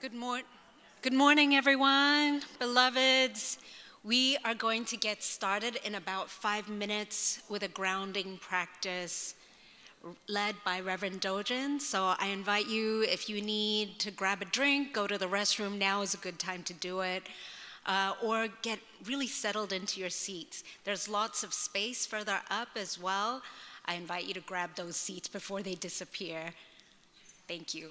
Good, Good morning, everyone, beloveds. We are going to get started in about 5 minutes with a grounding practice led by Reverend Dojan. So I invite you, if you need to grab a drink, go to the restroom, now is a good time to do it, or get really settled into your seats. There's lots of space further up as well. I invite you to grab those seats before they disappear. Thank you.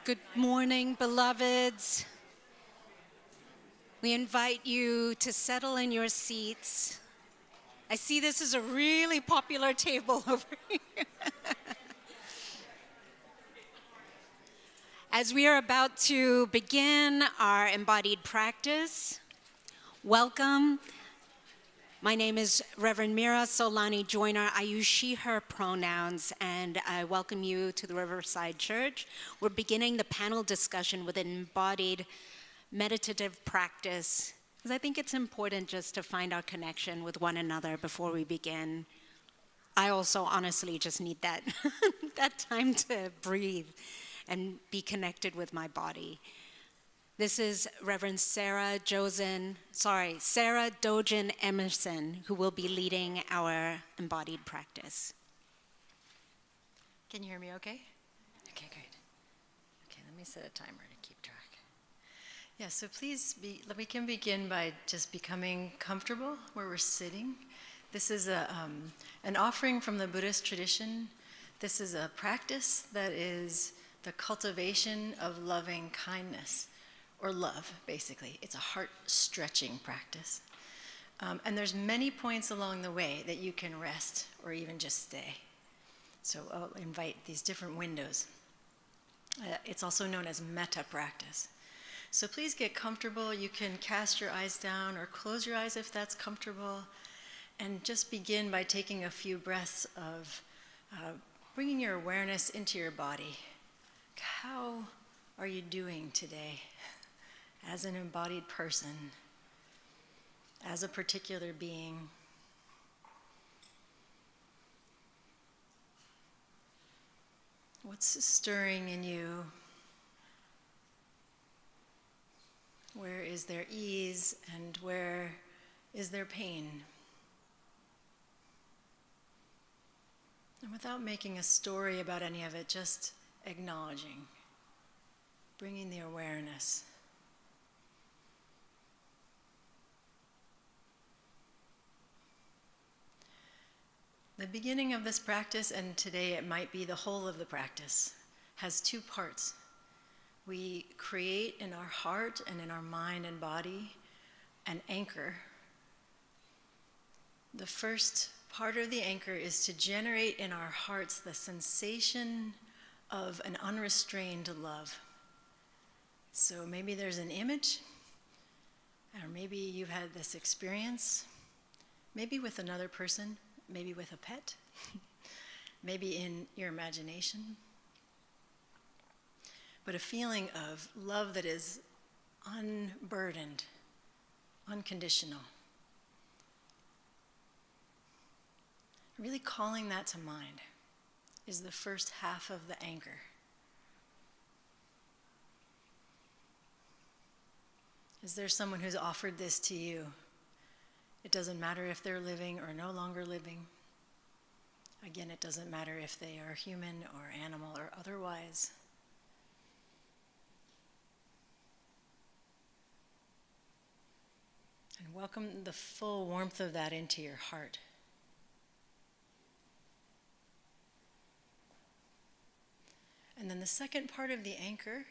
Good morning, beloveds. We invite you to settle in your seats. I see this is a really popular table over here. As we are about to begin our embodied practice, welcome. My name is Reverend Mira Solani Joyner. I use she, her pronouns, and I welcome you to the Riverside Church. We're beginning the panel discussion with an embodied meditative practice, because I think it's important just to find our connection with one another before we begin. I also honestly just need that, that time to breathe and be connected with my body. This is Reverend Sarah Dogen Emerson, who will be leading our embodied practice. Can you hear me okay? Okay, great. Okay, let me set a timer to keep track. Yeah, so please, we can begin by just becoming comfortable where we're sitting. This is an offering from the Buddhist tradition. This is a practice that is the cultivation of loving kindness. Or love, basically. It's a heart-stretching practice. And there's many points along the way that you can rest or even just stay. So I'll invite these different windows. It's also known as metta practice. So please get comfortable. You can cast your eyes down or close your eyes if that's comfortable. And just begin by taking a few breaths of bringing your awareness into your body. How are you doing today? As an embodied person, as a particular being. What's stirring in you? Where is there ease and where is there pain? And without making a story about any of it, just acknowledging, bringing the awareness. The beginning of this practice, and today it might be the whole of the practice, has two parts. We create in our heart and in our mind and body an anchor. The first part of the anchor is to generate in our hearts the sensation of an unrestrained love. So maybe there's an image, or maybe you've had this experience, maybe with another person, maybe with a pet, maybe in your imagination, but a feeling of love that is unburdened, unconditional. Really calling that to mind is the first half of the anchor. Is there someone who's offered this to you? It doesn't matter if they're living or no longer living. Again, it doesn't matter if they are human or animal or otherwise. And welcome the full warmth of that into your heart. And then the second part of the anchor,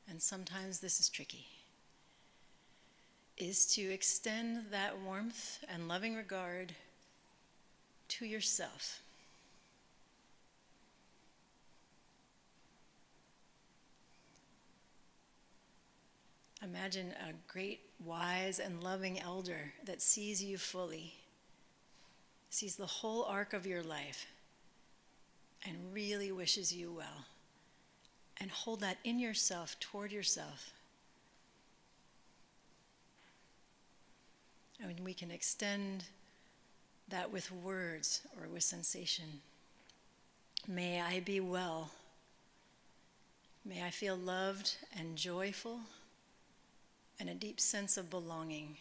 and sometimes this is tricky, is to extend that warmth and loving regard to yourself. Imagine a great, wise, and loving elder that sees you fully, sees the whole arc of your life, and really wishes you well. And hold that in yourself, toward yourself. And we can extend that with words or with sensation. May I be well. May I feel loved and joyful and a deep sense of belonging.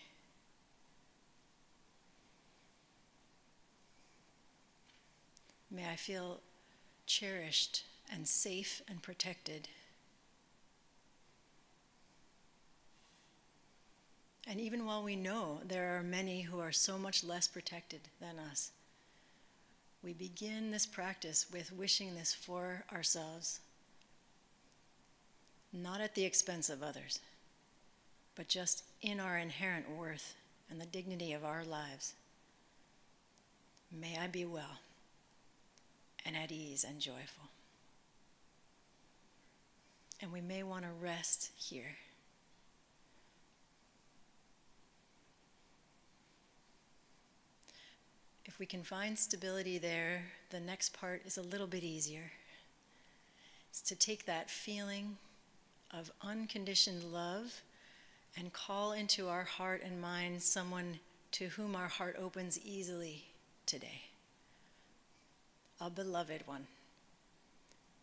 May I feel cherished and safe and protected. And even while we know there are many who are so much less protected than us, we begin this practice with wishing this for ourselves. not at the expense of others, but just in our inherent worth and the dignity of our lives. May I be well and at ease and joyful. And we may want to rest here. If we can find stability there, the next part is a little bit easier. It's to take that feeling of unconditioned love and call into our heart and mind someone to whom our heart opens easily today. A beloved one.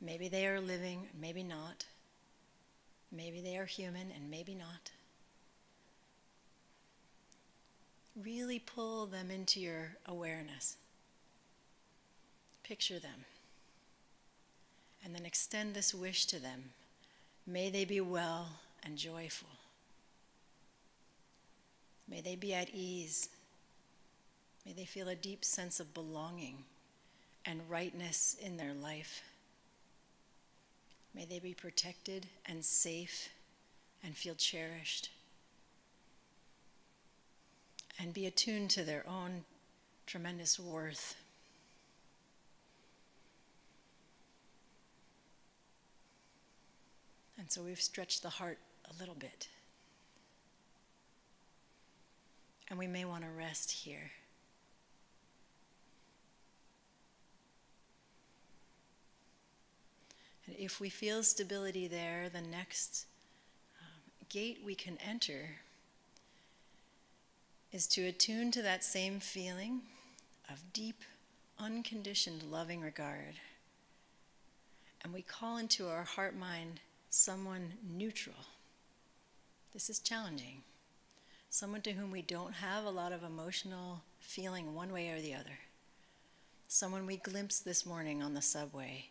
Maybe they are living, maybe not. Maybe they are human and maybe not. Really pull them into your awareness. Picture them. And then extend this wish to them. May they be well and joyful. May they be at ease. May they feel a deep sense of belonging and rightness in their life. May they be protected and safe and feel cherished. And be attuned to their own tremendous worth. And so we've stretched the heart a little bit. And we may want to rest here. And if we feel stability there, the next gate we can enter is to attune to that same feeling of deep, unconditioned, loving regard. And we call into our heart-mind someone neutral. This is challenging. Someone to whom we don't have a lot of emotional feeling one way or the other. Someone we glimpsed this morning on the subway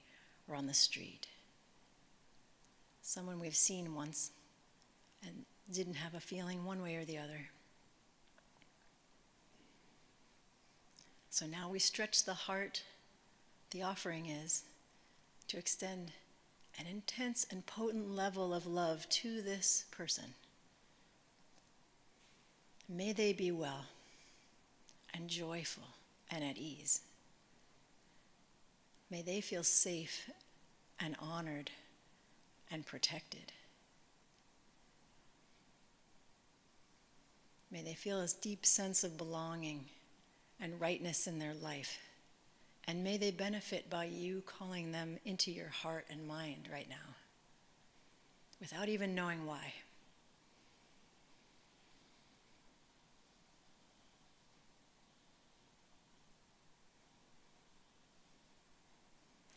or on the street. Someone we've seen once and didn't have a feeling one way or the other. So now we stretch the heart. The offering is to extend an intense and potent level of love to this person. May they be well and joyful and at ease. May they feel safe and honored and protected. May they feel a deep sense of belonging and rightness in their life. And may they benefit by you calling them into your heart and mind right now, without even knowing why.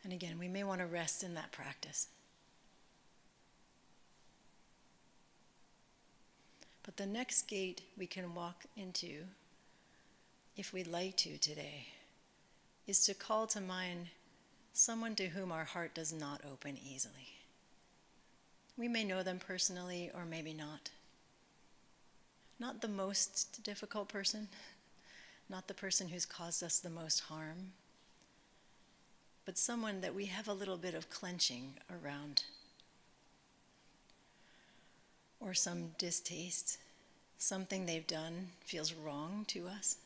And again, we may want to rest in that practice. But the next gate we can walk into, if we'd like to today, is to call to mind someone to whom our heart does not open easily. We may know them personally or maybe not. Not the most difficult person, not the person who's caused us the most harm, but someone that we have a little bit of clenching around, or some distaste, something they've done feels wrong to us,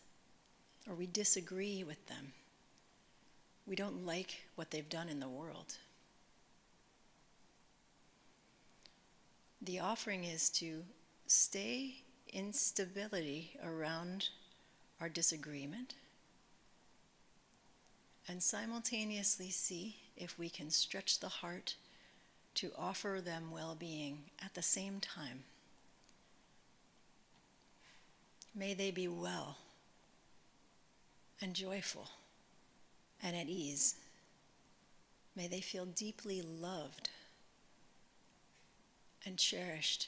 or we disagree with them. We don't like what they've done in the world. The offering is to stay in stability around our disagreement and simultaneously see if we can stretch the heart to offer them well-being at the same time. May they be well and joyful and at ease. May they feel deeply loved and cherished.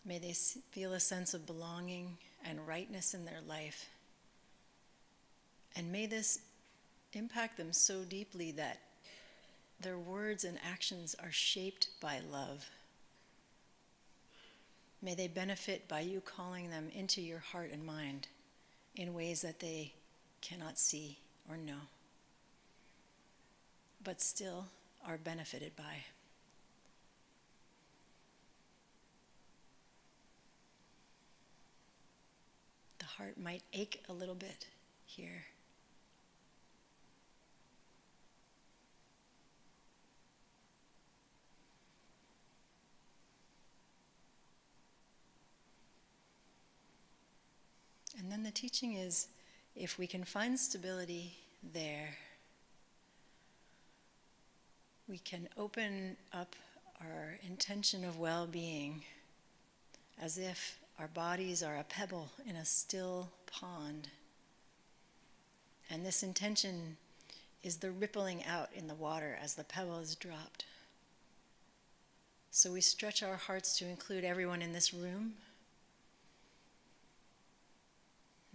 May they feel a sense of belonging and rightness in their life. And may this impact them so deeply that their words and actions are shaped by love. May they benefit by you calling them into your heart and mind in ways that they cannot see or know, but still are benefited by. The heart might ache a little bit here. And then the teaching is, if we can find stability there, we can open up our intention of well-being as if our bodies are a pebble in a still pond. And this intention is the rippling out in the water as the pebble is dropped. So we stretch our hearts to include everyone in this room.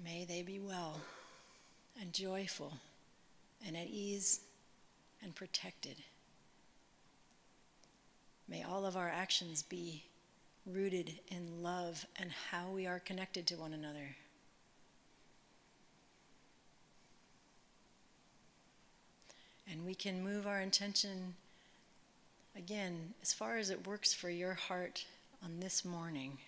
May they be well and joyful and at ease and protected. May all of our actions be rooted in love and how we are connected to one another. And we can move our intention, again, as far as it works for your heart on this morning.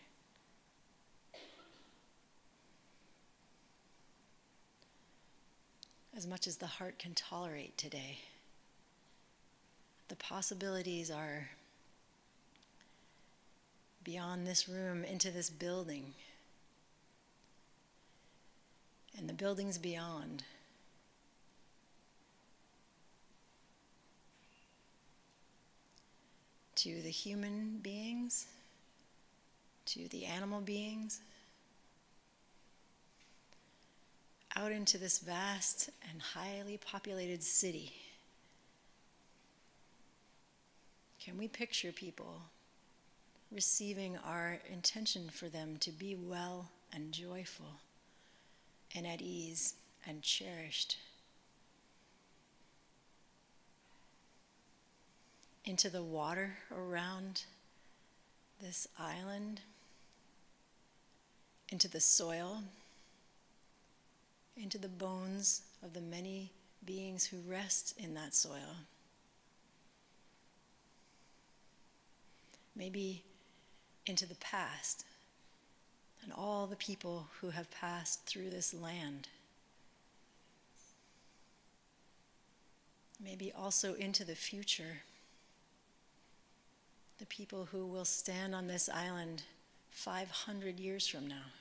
As much as the heart can tolerate today. The possibilities are beyond this room into this building, and the buildings beyond. To the human beings, to the animal beings, out into this vast and highly populated city. Can we picture people receiving our intention for them to be well and joyful and at ease and cherished? Into the water around this island, into the soil, into the bones of the many beings who rest in that soil. Maybe into the past and all the people who have passed through this land. Maybe also into the future, the people who will stand on this island 500 years from now.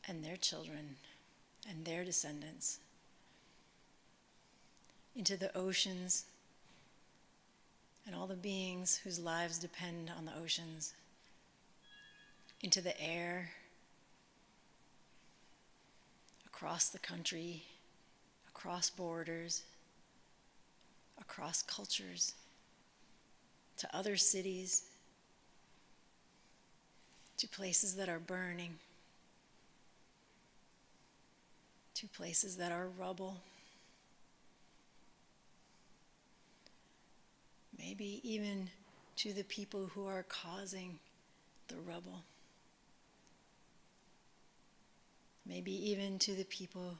And their children and their descendants. Into the oceans and all the beings whose lives depend on the oceans. Into the air, across the country, across borders, across cultures, to other cities, to places that are burning, to places that are rubble. Maybe even to the people who are causing the rubble. Maybe even to the people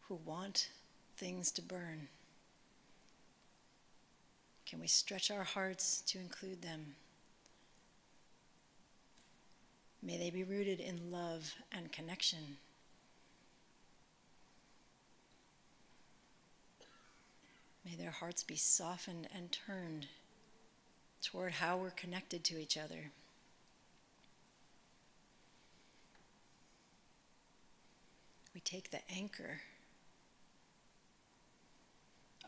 who want things to burn. Can we stretch our hearts to include them? May they be rooted in love and connection. May their hearts be softened and turned toward how we're connected to each other. We take the anchor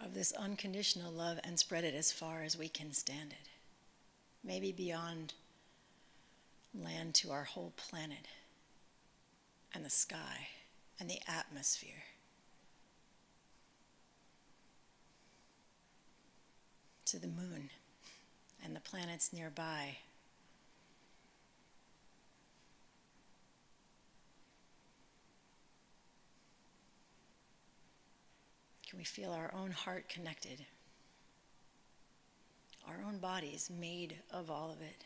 of this unconditional love and spread it as far as we can stand it. Maybe beyond land to our whole planet and the sky and the atmosphere. To the moon and the planets nearby. Can we feel our own heart connected? Our own bodies made of all of it.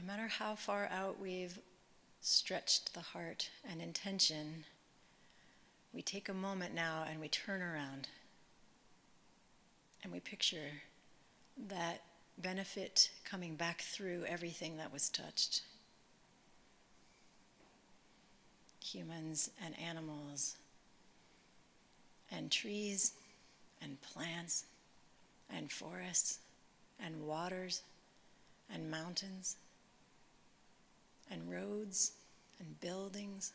no matter how far out we've stretched the heart and intention, we take a moment now and we turn around and we picture that benefit coming back through everything that was touched. Humans and animals and trees and plants and forests and waters and mountains and roads and buildings.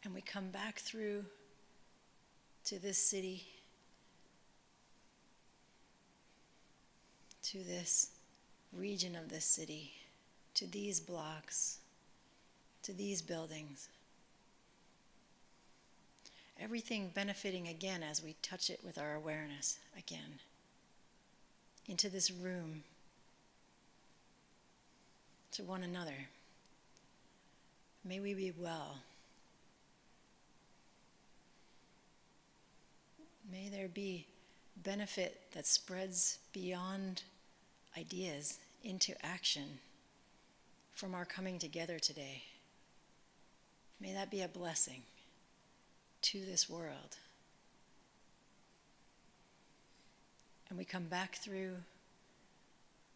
And we come back through to this city, to this region of this city, to these blocks, to these buildings. Everything benefiting again as we touch it with our awareness again. Into this room, to one another. May we be well. May there be benefit that spreads beyond ideas into action from our coming together today. May that be a blessing to this world. And we come back through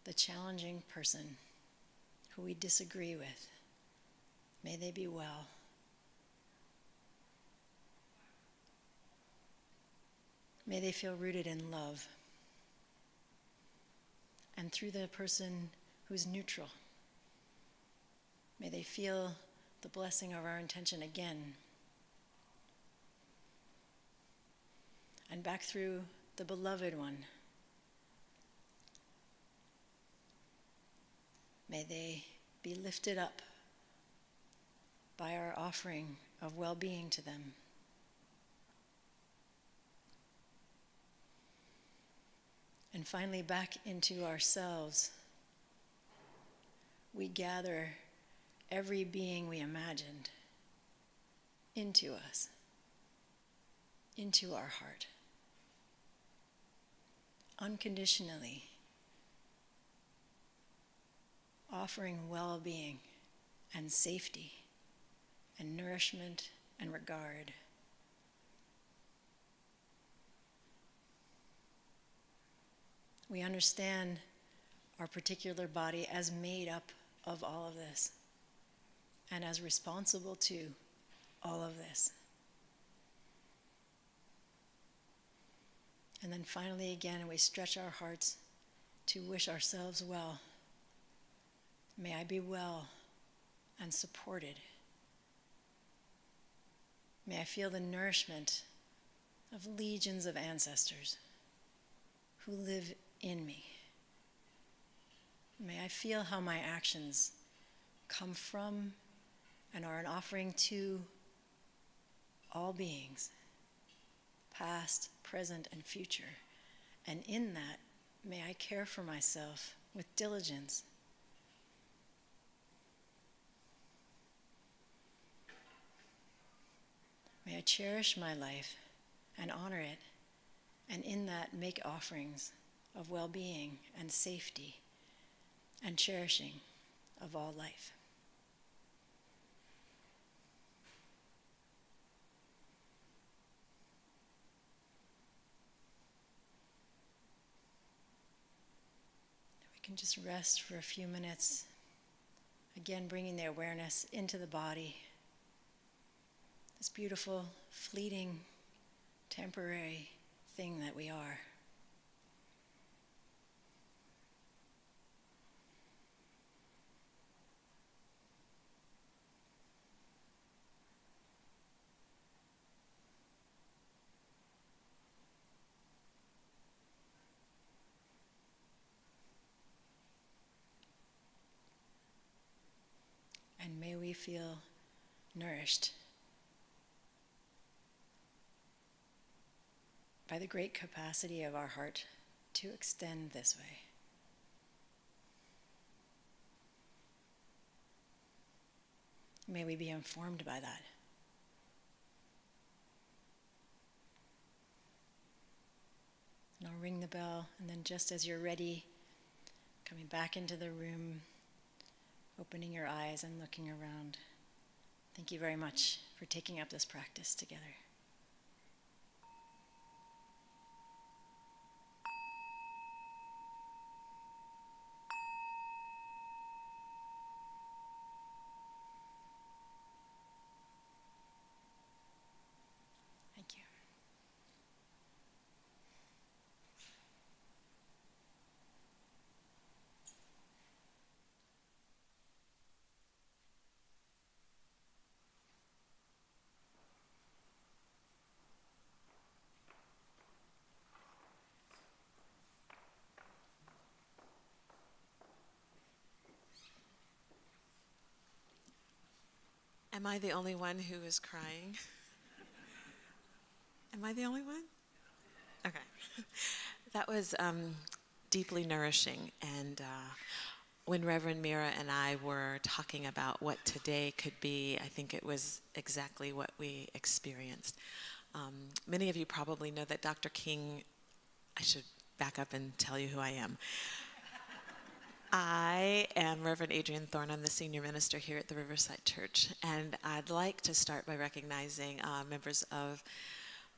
the challenging person who we disagree with. May they be well. May they feel rooted in love. And through the person who's neutral, may they feel the blessing of our intention again. And back through the beloved one, may they be lifted up by our offering of well-being to them. And finally, back into ourselves, we gather every being we imagined into us, into our heart, unconditionally, offering well-being and safety and nourishment and regard. We understand our particular body as made up of all of this and as responsible to all of this. And then finally again, we stretch our hearts to wish ourselves well. May I be well and supported. May I feel the nourishment of legions of ancestors who live in me. May I feel how my actions come from and are an offering to all beings, past, present, and future. And in that, may I care for myself with diligence. May I cherish my life and honor it, and in that make offerings of well-being and safety and cherishing of all life. We can just rest for a few minutes, again bringing the awareness into the body, this beautiful, fleeting, temporary thing that we are. And may we feel nourished by the great capacity of our heart to extend this way. May we be informed by that. And I'll ring the bell, and then just as you're ready, coming back into the room, opening your eyes and looking around. Thank you very much for taking up this practice together. Thank you. Am I the only one who is crying? Am I the only one? Okay. That was deeply nourishing. And when Reverend Mira and I were talking about what today could be, I think it was exactly what we experienced. Many of you probably know that Dr. King, I should back up and tell you who I am. I am Reverend Adrienne Thorne. I'm the senior minister here at the Riverside Church, and I'd like to start by recognizing members of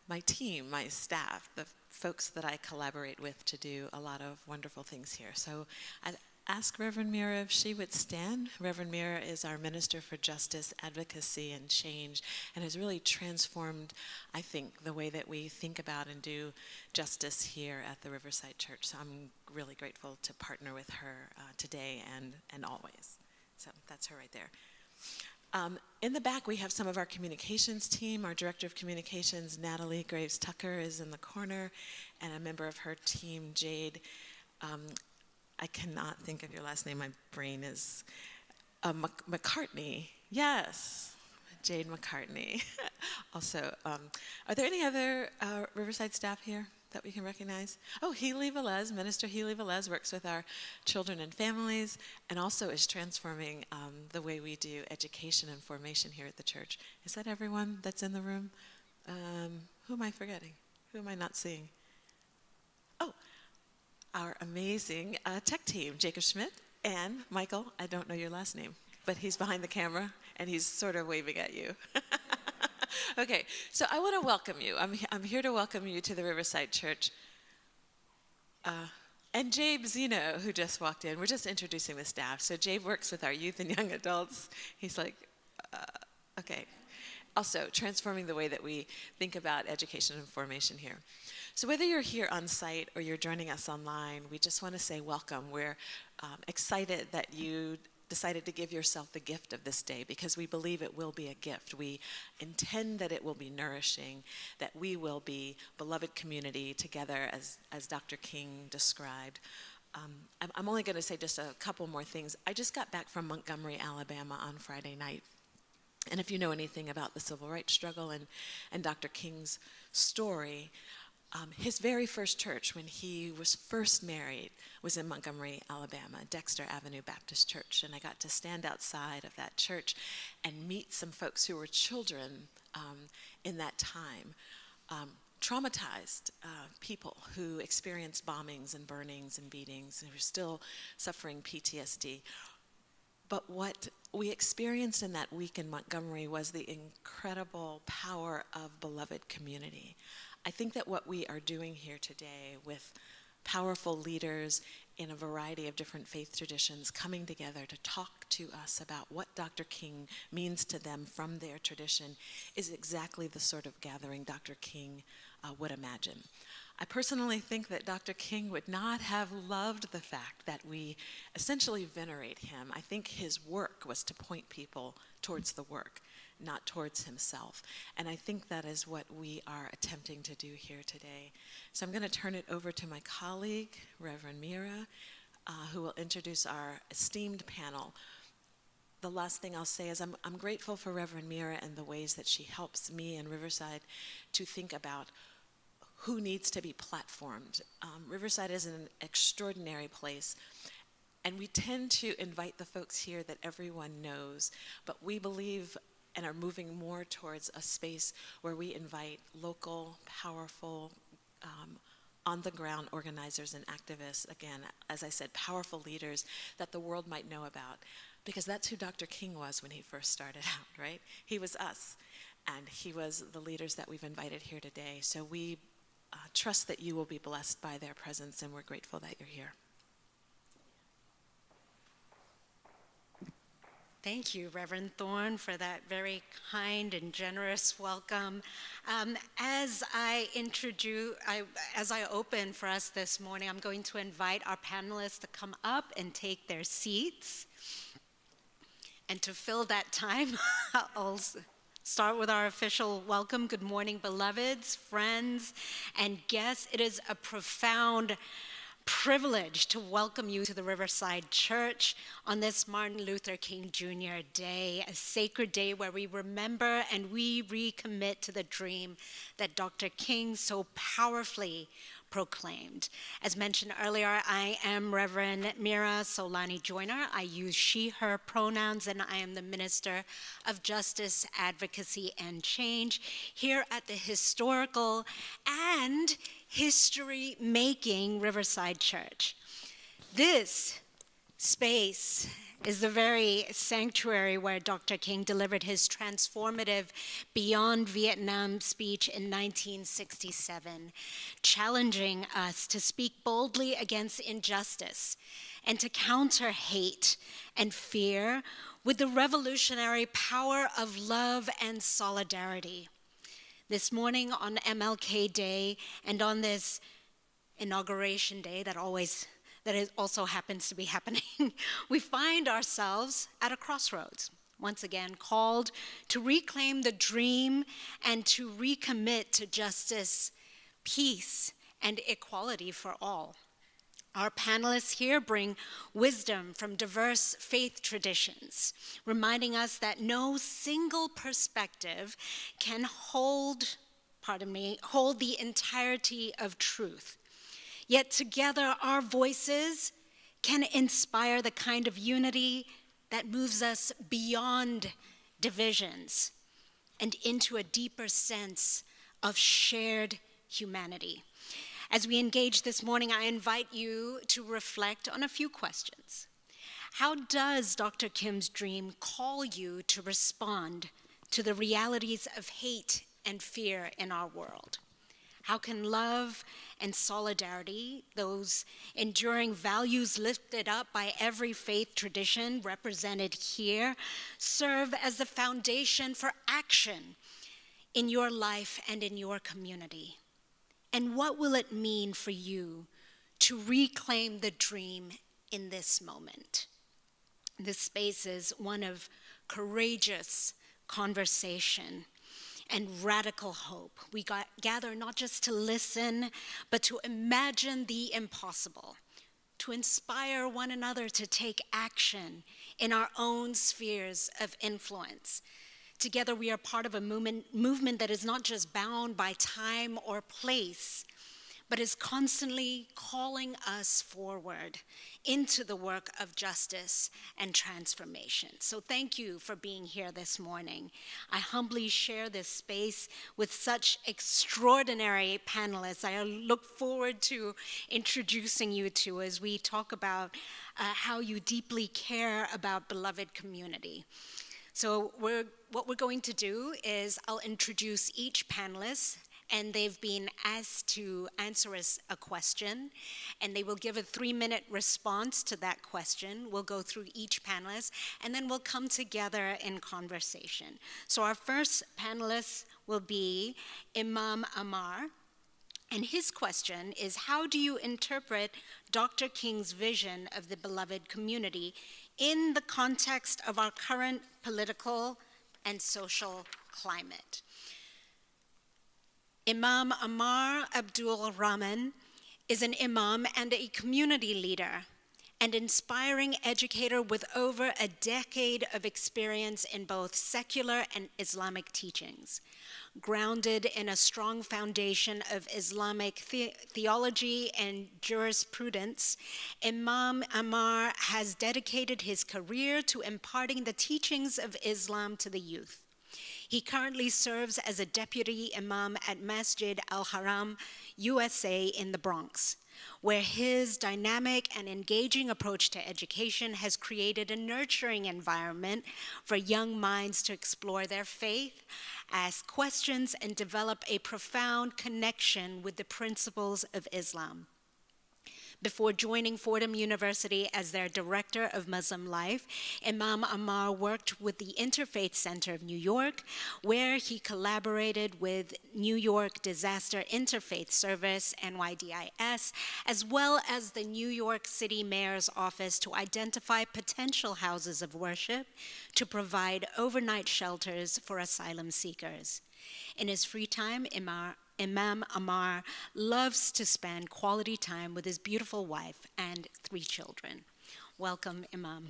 my team, my staff, the folks that I collaborate with to do a lot of wonderful things here. So I'd ask Reverend Mira if she would stand. Reverend Mira is our Minister for Justice, Advocacy, and Change, and has really transformed, I think, the way that we think about and do justice here at the Riverside Church. So I'm really grateful to partner with her today and always. So that's her right there. In the back, we have some of our communications team. Our Director of Communications, Natalie Graves Tucker, is in the corner, and a member of her team, Jade. I cannot think of your last name. My brain is McCartney. Yes, Jade McCartney. Also, are there any other Riverside staff here that we can recognize? Oh, Healy Velez, Minister Healy Velez works with our children and families and also is transforming the way we do education and formation here at the church. Is that everyone that's in the room? Who am I forgetting? Who am I not seeing? Oh, our amazing tech team, Jacob Schmidt and Michael. I don't know your last name, but he's behind the camera and he's sort of waving at you. Okay, so I want to welcome you. I'm here to welcome you to the Riverside Church. And Jabe Zeno, who just walked in. We're just introducing the staff. So Jabe works with our youth and young adults. He's like, okay. Also, transforming the way that we think about education and formation here. So whether you're here on site or you're joining us online, we just want to say welcome. We're excited that you decided to give yourself the gift of this day because we believe it will be a gift. We intend that it will be nourishing, that we will be beloved community together as Dr. King described. I'm only going to say just a couple more things. I just got back from Montgomery, Alabama on Friday night. And if you know anything about the civil rights struggle and Dr. King's story, his very first church when he was first married was in Montgomery, Alabama, Dexter Avenue Baptist Church. And I got to stand outside of that church and meet some folks who were children in that time, traumatized people who experienced bombings and burnings and beatings and who were still suffering PTSD. But what we experienced in that week in Montgomery was the incredible power of beloved community. I think that what we are doing here today with powerful leaders in a variety of different faith traditions coming together to talk to us about what Dr. King means to them from their tradition is exactly the sort of gathering Dr. King would imagine. I personally think that Dr. King would not have loved the fact that we essentially venerate him. I think his work was to point people towards the work, not towards himself. And I think that is what we are attempting to do here today. So I'm going to turn it over to my colleague, Reverend Mira, who will introduce our esteemed panel. The last thing I'll say is I'm grateful for Reverend Mira and the ways that she helps me in Riverside to think about who needs to be platformed. Riverside is an extraordinary place, and we tend to invite the folks here that everyone knows, but we believe and are moving more towards a space where we invite local, powerful, on-the-ground organizers and activists, again, as I said, powerful leaders that the world might know about. Because that's who Dr. King was when he first started out, right? He was us, and he was the leaders that we've invited here today. So we trust that you will be blessed by their presence, and we're grateful that you're here. Thank you, Reverend Thorne, for that very kind and generous welcome. As I open for us this morning, I'm going to invite our panelists to come up and take their seats. And to fill that time, I'll start with our official welcome. Good morning, beloveds, friends, and guests. It is a profound privilege to welcome you to the Riverside Church on this Martin Luther King Jr. Day, a sacred day where we remember and we recommit to the dream that Dr. King so powerfully proclaimed. As mentioned earlier, I am Reverend Mira Solani Joyner. I use she, her pronouns, and I am the Minister of Justice, Advocacy, and Change here at the historical and history-making Riverside Church. This space is the very sanctuary where Dr. King delivered his transformative Beyond Vietnam speech in 1967, challenging us to speak boldly against injustice and to counter hate and fear with the revolutionary power of love and solidarity. This morning on MLK Day and on this inauguration day that also happens to be happening, we find ourselves at a crossroads, once again called to reclaim the dream and to recommit to justice, peace, and equality for all. Our panelists here bring wisdom from diverse faith traditions, reminding us that no single perspective can hold the entirety of truth. Yet together, our voices can inspire the kind of unity that moves us beyond divisions and into a deeper sense of shared humanity. As we engage this morning, I invite you to reflect on a few questions. How does Dr. Kim's dream call you to respond to the realities of hate and fear in our world? How can love and solidarity, those enduring values lifted up by every faith tradition represented here, serve as the foundation for action in your life and in your community? And what will it mean for you to reclaim the dream in this moment? This space is one of courageous conversation and radical hope. We gather not just to listen, but to imagine the impossible, to inspire one another to take action in our own spheres of influence. Together, we are part of a movement that is not just bound by time or place, but is constantly calling us forward into the work of justice and transformation. So thank you for being here this morning. I humbly share this space with such extraordinary panelists. I look forward to introducing you to as we talk about how you deeply care about beloved community. So what we're going to do is I'll introduce each panelist, and they've been asked to answer us a question, and they will give a 3-minute response to that question. We'll go through each panelist, and then we'll come together in conversation. So our first panelist will be Imam Amar, and his question is, how do you interpret Dr. King's vision of the beloved community in the context of our current political and social climate? Imam Amar Abdul Rahman is an imam and a community leader, an inspiring educator with over a decade of experience in both secular and Islamic teachings. Grounded in a strong foundation of Islamic theology and jurisprudence, Imam Amar has dedicated his career to imparting the teachings of Islam to the youth. He currently serves as a deputy imam at Masjid Al-Haram, USA in the Bronx, where his dynamic and engaging approach to education has created a nurturing environment for young minds to explore their faith, ask questions, and develop a profound connection with the principles of Islam. Before joining Fordham University as their Director of Muslim Life, Imam Amar worked with the Interfaith Center of New York, where he collaborated with New York Disaster Interfaith Service, NYDIS, as well as the New York City Mayor's Office to identify potential houses of worship to provide overnight shelters for asylum seekers. In his free time, Imam Amar loves to spend quality time with his beautiful wife and 3 children. Welcome, Imam.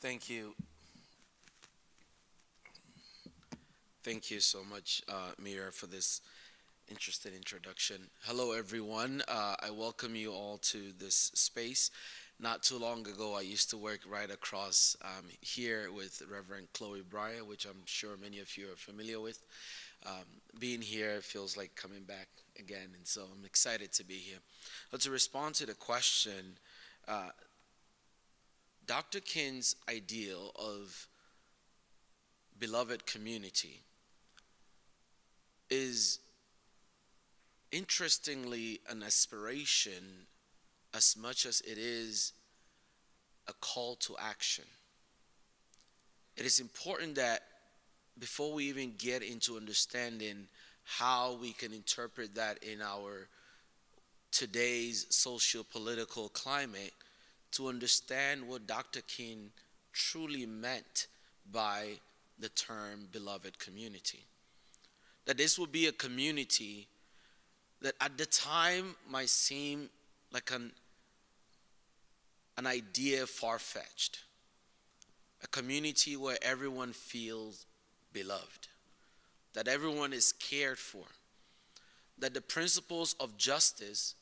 Thank you. Thank you so much, Mira, for this interesting introduction. Hello, everyone. I welcome you all to this space. Not too long ago, I used to work right across here with Reverend Chloe Breyer, which I'm sure many of you are familiar with. Being here feels like coming back again, and so I'm excited to be here. But to respond to the question, Dr. King's ideal of beloved community is interestingly an aspiration as much as it is a call to action. It is important that before we even get into understanding how we can interpret that in our today's socio-political climate, to understand what Dr. King truly meant by the term beloved community. That this will be a community that at the time might seem like an idea far-fetched. A community where everyone feels beloved, that everyone is cared for, that the principles of justice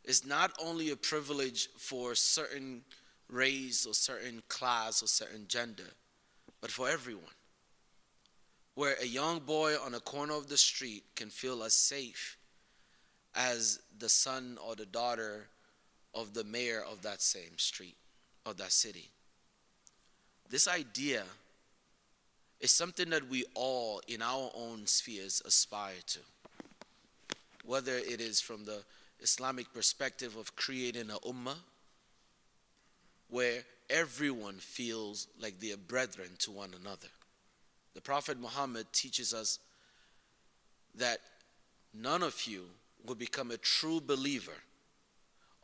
is not only a privilege for certain race or certain class or certain gender, but for everyone. Where a young boy on a corner of the street can feel as safe as the son or the daughter of the mayor of that same street, of that city. This idea is something that we all, in our own spheres, aspire to. Whether it is from the Islamic perspective of creating an ummah, where everyone feels like they are brethren to one another. The Prophet Muhammad teaches us that none of you will become a true believer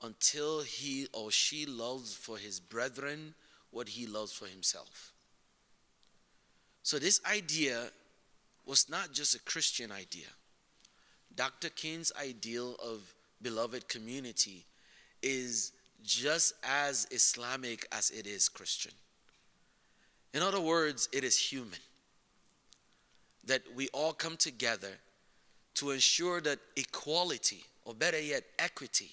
until he or she loves for his brethren what he loves for himself. So this idea was not just a Christian idea. Dr. King's ideal of beloved community is just as Islamic as it is Christian. In other words, it is human. That we all come together to ensure that equality, or better yet, equity,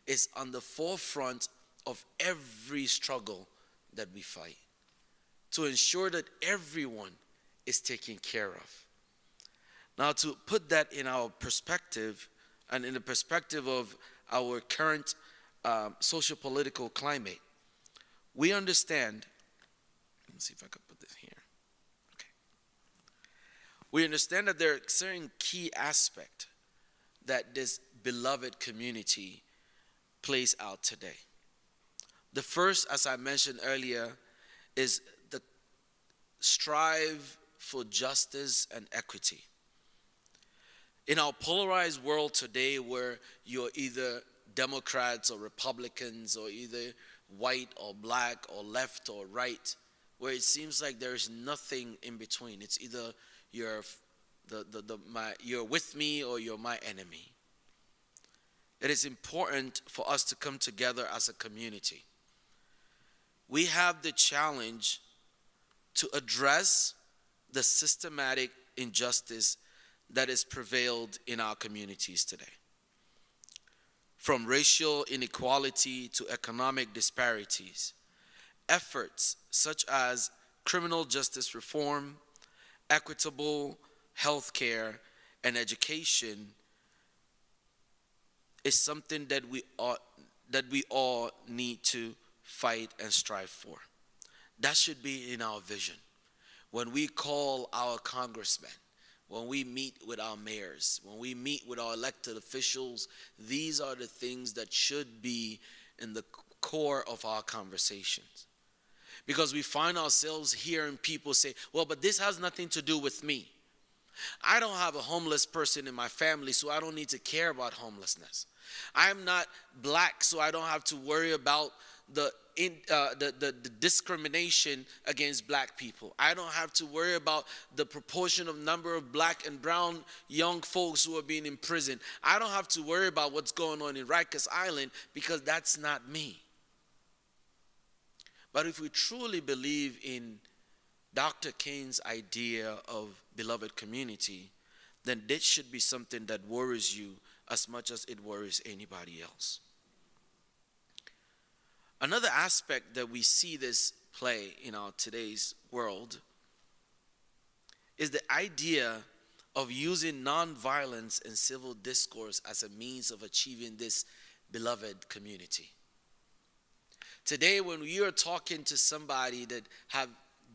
is on the forefront of every struggle that we fight. To ensure that everyone is taken care of. Now, to put that in our perspective, and in the perspective of our current socio-political climate, we understand, let me see if I can put this here. Okay. We understand that there are certain key aspects that this beloved community plays out today. The first, as I mentioned earlier, is the strive for justice and equity. In our polarized world today, where you're either Democrats or Republicans, or either white or black or left or right, where it seems like there's nothing in between. It's either you're with me or you're my enemy. It is important for us to come together as a community. We have the challenge to address the systematic injustice that is prevailed in our communities today. from racial inequality to economic disparities. Efforts such as criminal justice reform, equitable health care, and education is something that we all need to fight and strive for. That should be in our vision. When we call our congressmen, when we meet with our mayors, when we meet with our elected officials, these are the things that should be in the core of our conversations. Because we find ourselves hearing people say, well, but this has nothing to do with me. I don't have a homeless person in my family, so I don't need to care about homelessness. I'm not black, so I don't have to worry about the discrimination against black people. I don't have to worry about the proportion of number of black and brown young folks who are being imprisoned. I don't have to worry about what's going on in Rikers Island because that's not me. But if we truly believe in Dr. King's idea of beloved community, then this should be something that worries you as much as it worries anybody else. Another aspect that we see this play in our today's world is the idea of using nonviolence and civil discourse as a means of achieving this beloved community. Today, when you are talking to somebody that have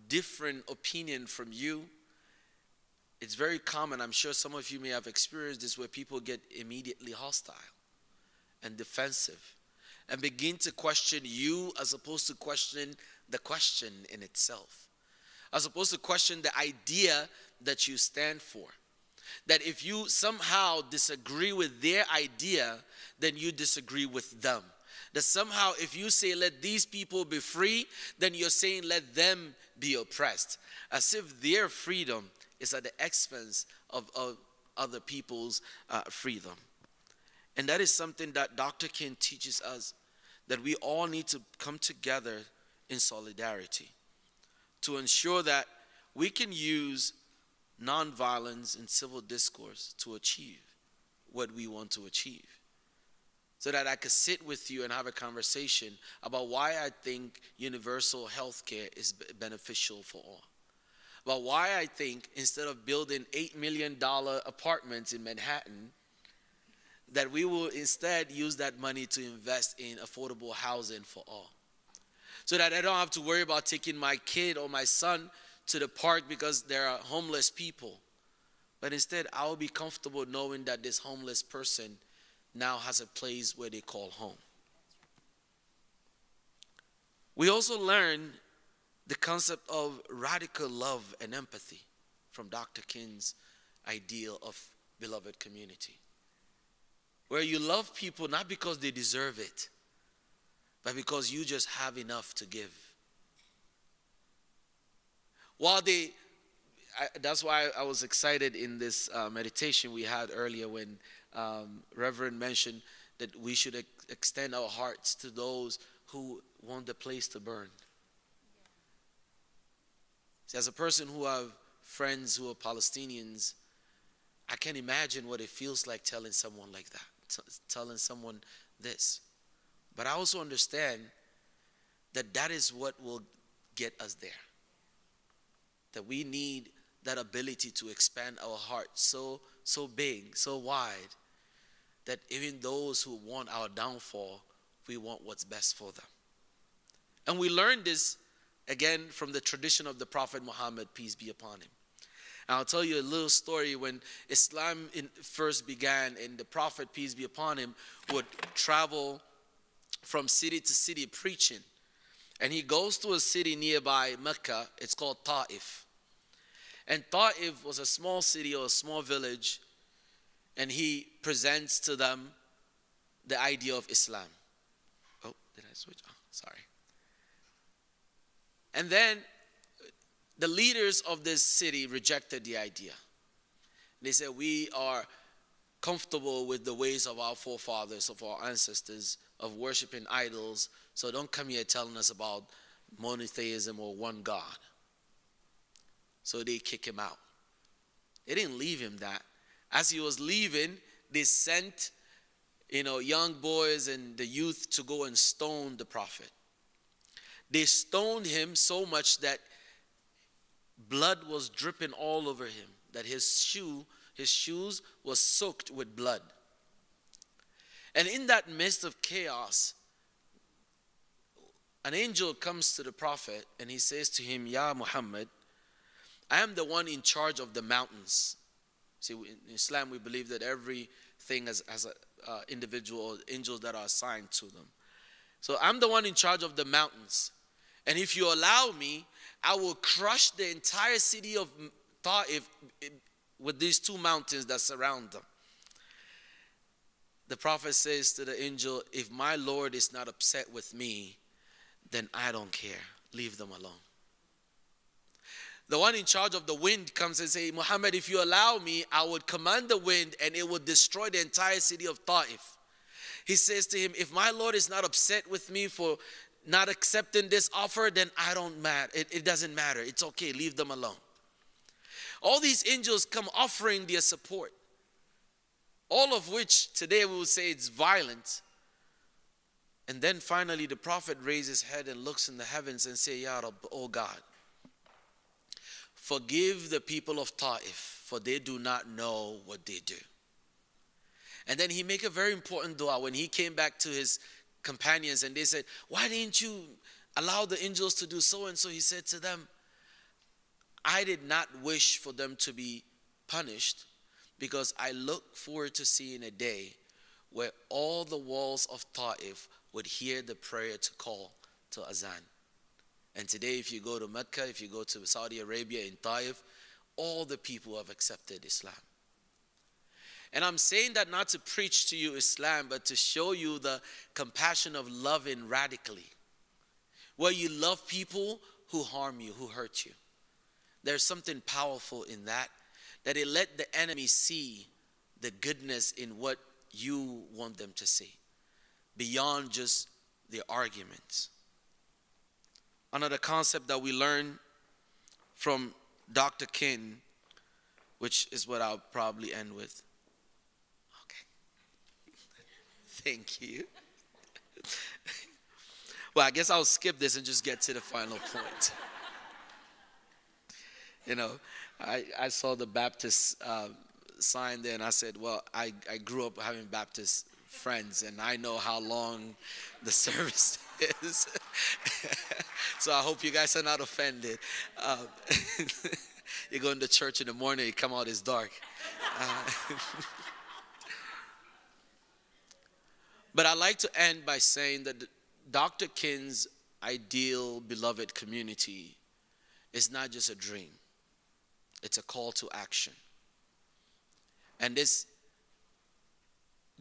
different opinion from you, it's very common, I'm sure some of you may have experienced this, where people get immediately hostile and defensive and begin to question you as opposed to question the question in itself, as opposed to question the idea that you stand for. That if you somehow disagree with their idea, then you disagree with them. That somehow if you say let these people be free, then you're saying let them be oppressed, as if their freedom is at the expense of other people's freedom. And that is something that Dr. King teaches us, that we all need to come together in solidarity to ensure that we can use nonviolence and civil discourse to achieve what we want to achieve. So that I could sit with you and have a conversation about why I think universal health care is beneficial for all. About why I think instead of building $8 million apartments in Manhattan, that we will instead use that money to invest in affordable housing for all. So that I don't have to worry about taking my kid or my son to the park because there are homeless people. But instead, I will be comfortable knowing that this homeless person now has a place where they call home. We also learn the concept of radical love and empathy from Dr. King's ideal of beloved community, where you love people not because they deserve it, but because you just have enough to give. That's why I was excited in this meditation we had earlier when Reverend mentioned that we should extend our hearts to those who want the place to burn. See, as a person who have friends who are Palestinians, I can imagine what it feels like telling someone like that, telling someone this. But I also understand that that is what will get us there. That we need that ability to expand our heart so big, so wide, that even those who want our downfall, we want what's best for them. And we learn this, again, from the tradition of the Prophet Muhammad, peace be upon him. And I'll tell you a little story. When Islam first began, and the Prophet, peace be upon him, would travel from city to city preaching. And he goes to a city nearby Mecca. It's called Ta'if. And Ta'if was a small city or a small village. And he presents to them the idea of Islam. Oh, did I switch? Oh, sorry. And then the leaders of this city rejected the idea. They said, we are comfortable with the ways of our forefathers, of our ancestors, of worshiping idols. So don't come here telling us about monotheism or one God. So they kick him out. They didn't leave him that. As he was leaving, they sent young boys and the youth to go and stone the prophet. They stoned him so much that blood was dripping all over him, that his shoes was soaked with blood. And in that midst of chaos, an angel comes to the prophet and he says to him, Ya Muhammad, I am the one in charge of the mountains. See, in Islam we believe that everything has an individual angels that are assigned to them. So I'm the one in charge of the mountains. And if you allow me, I will crush the entire city of Ta'if with these two mountains that surround them. The prophet says to the angel, if my Lord is not upset with me, then I don't care. Leave them alone. The one in charge of the wind comes and says, Muhammad, if you allow me, I would command the wind and it would destroy the entire city of Ta'if. He says to him, if my Lord is not upset with me for not accepting this offer, then I don't matter. It doesn't matter. It's okay. Leave them alone. All these angels come offering their support. All of which today we will say it's violent. And then finally the prophet raises his head and looks in the heavens and says, Ya Rabb, oh God, forgive the people of Ta'if, for they do not know what they do. And then he make a very important dua when he came back to his companions and they said, why didn't you allow the angels to do so and so? He said to them, I did not wish for them to be punished, because I look forward to seeing a day where all the walls of Ta'if would hear the prayer to call to Azan. And today if you go to Mecca, if you go to Saudi Arabia in Ta'if, all the people have accepted Islam. And I'm saying that not to preach to you Islam, but to show you the compassion of loving radically. Where you love people who harm you, who hurt you. There's something powerful in that it let the enemy see the goodness in what you want them to see, beyond just their arguments. Another concept that we learn from Dr. King, which is what I'll probably end with. Okay. Thank you. Well, I guess I'll skip this and just get to the final point. I saw the Baptist sign there and I said, well, I grew up having Baptist friends and I know how long the service is. So I hope you guys are not offended. You go into church in the morning, you come out, it's dark. But I like to end by saying that Dr. King's ideal beloved community is not just a dream. It's a call to action. And this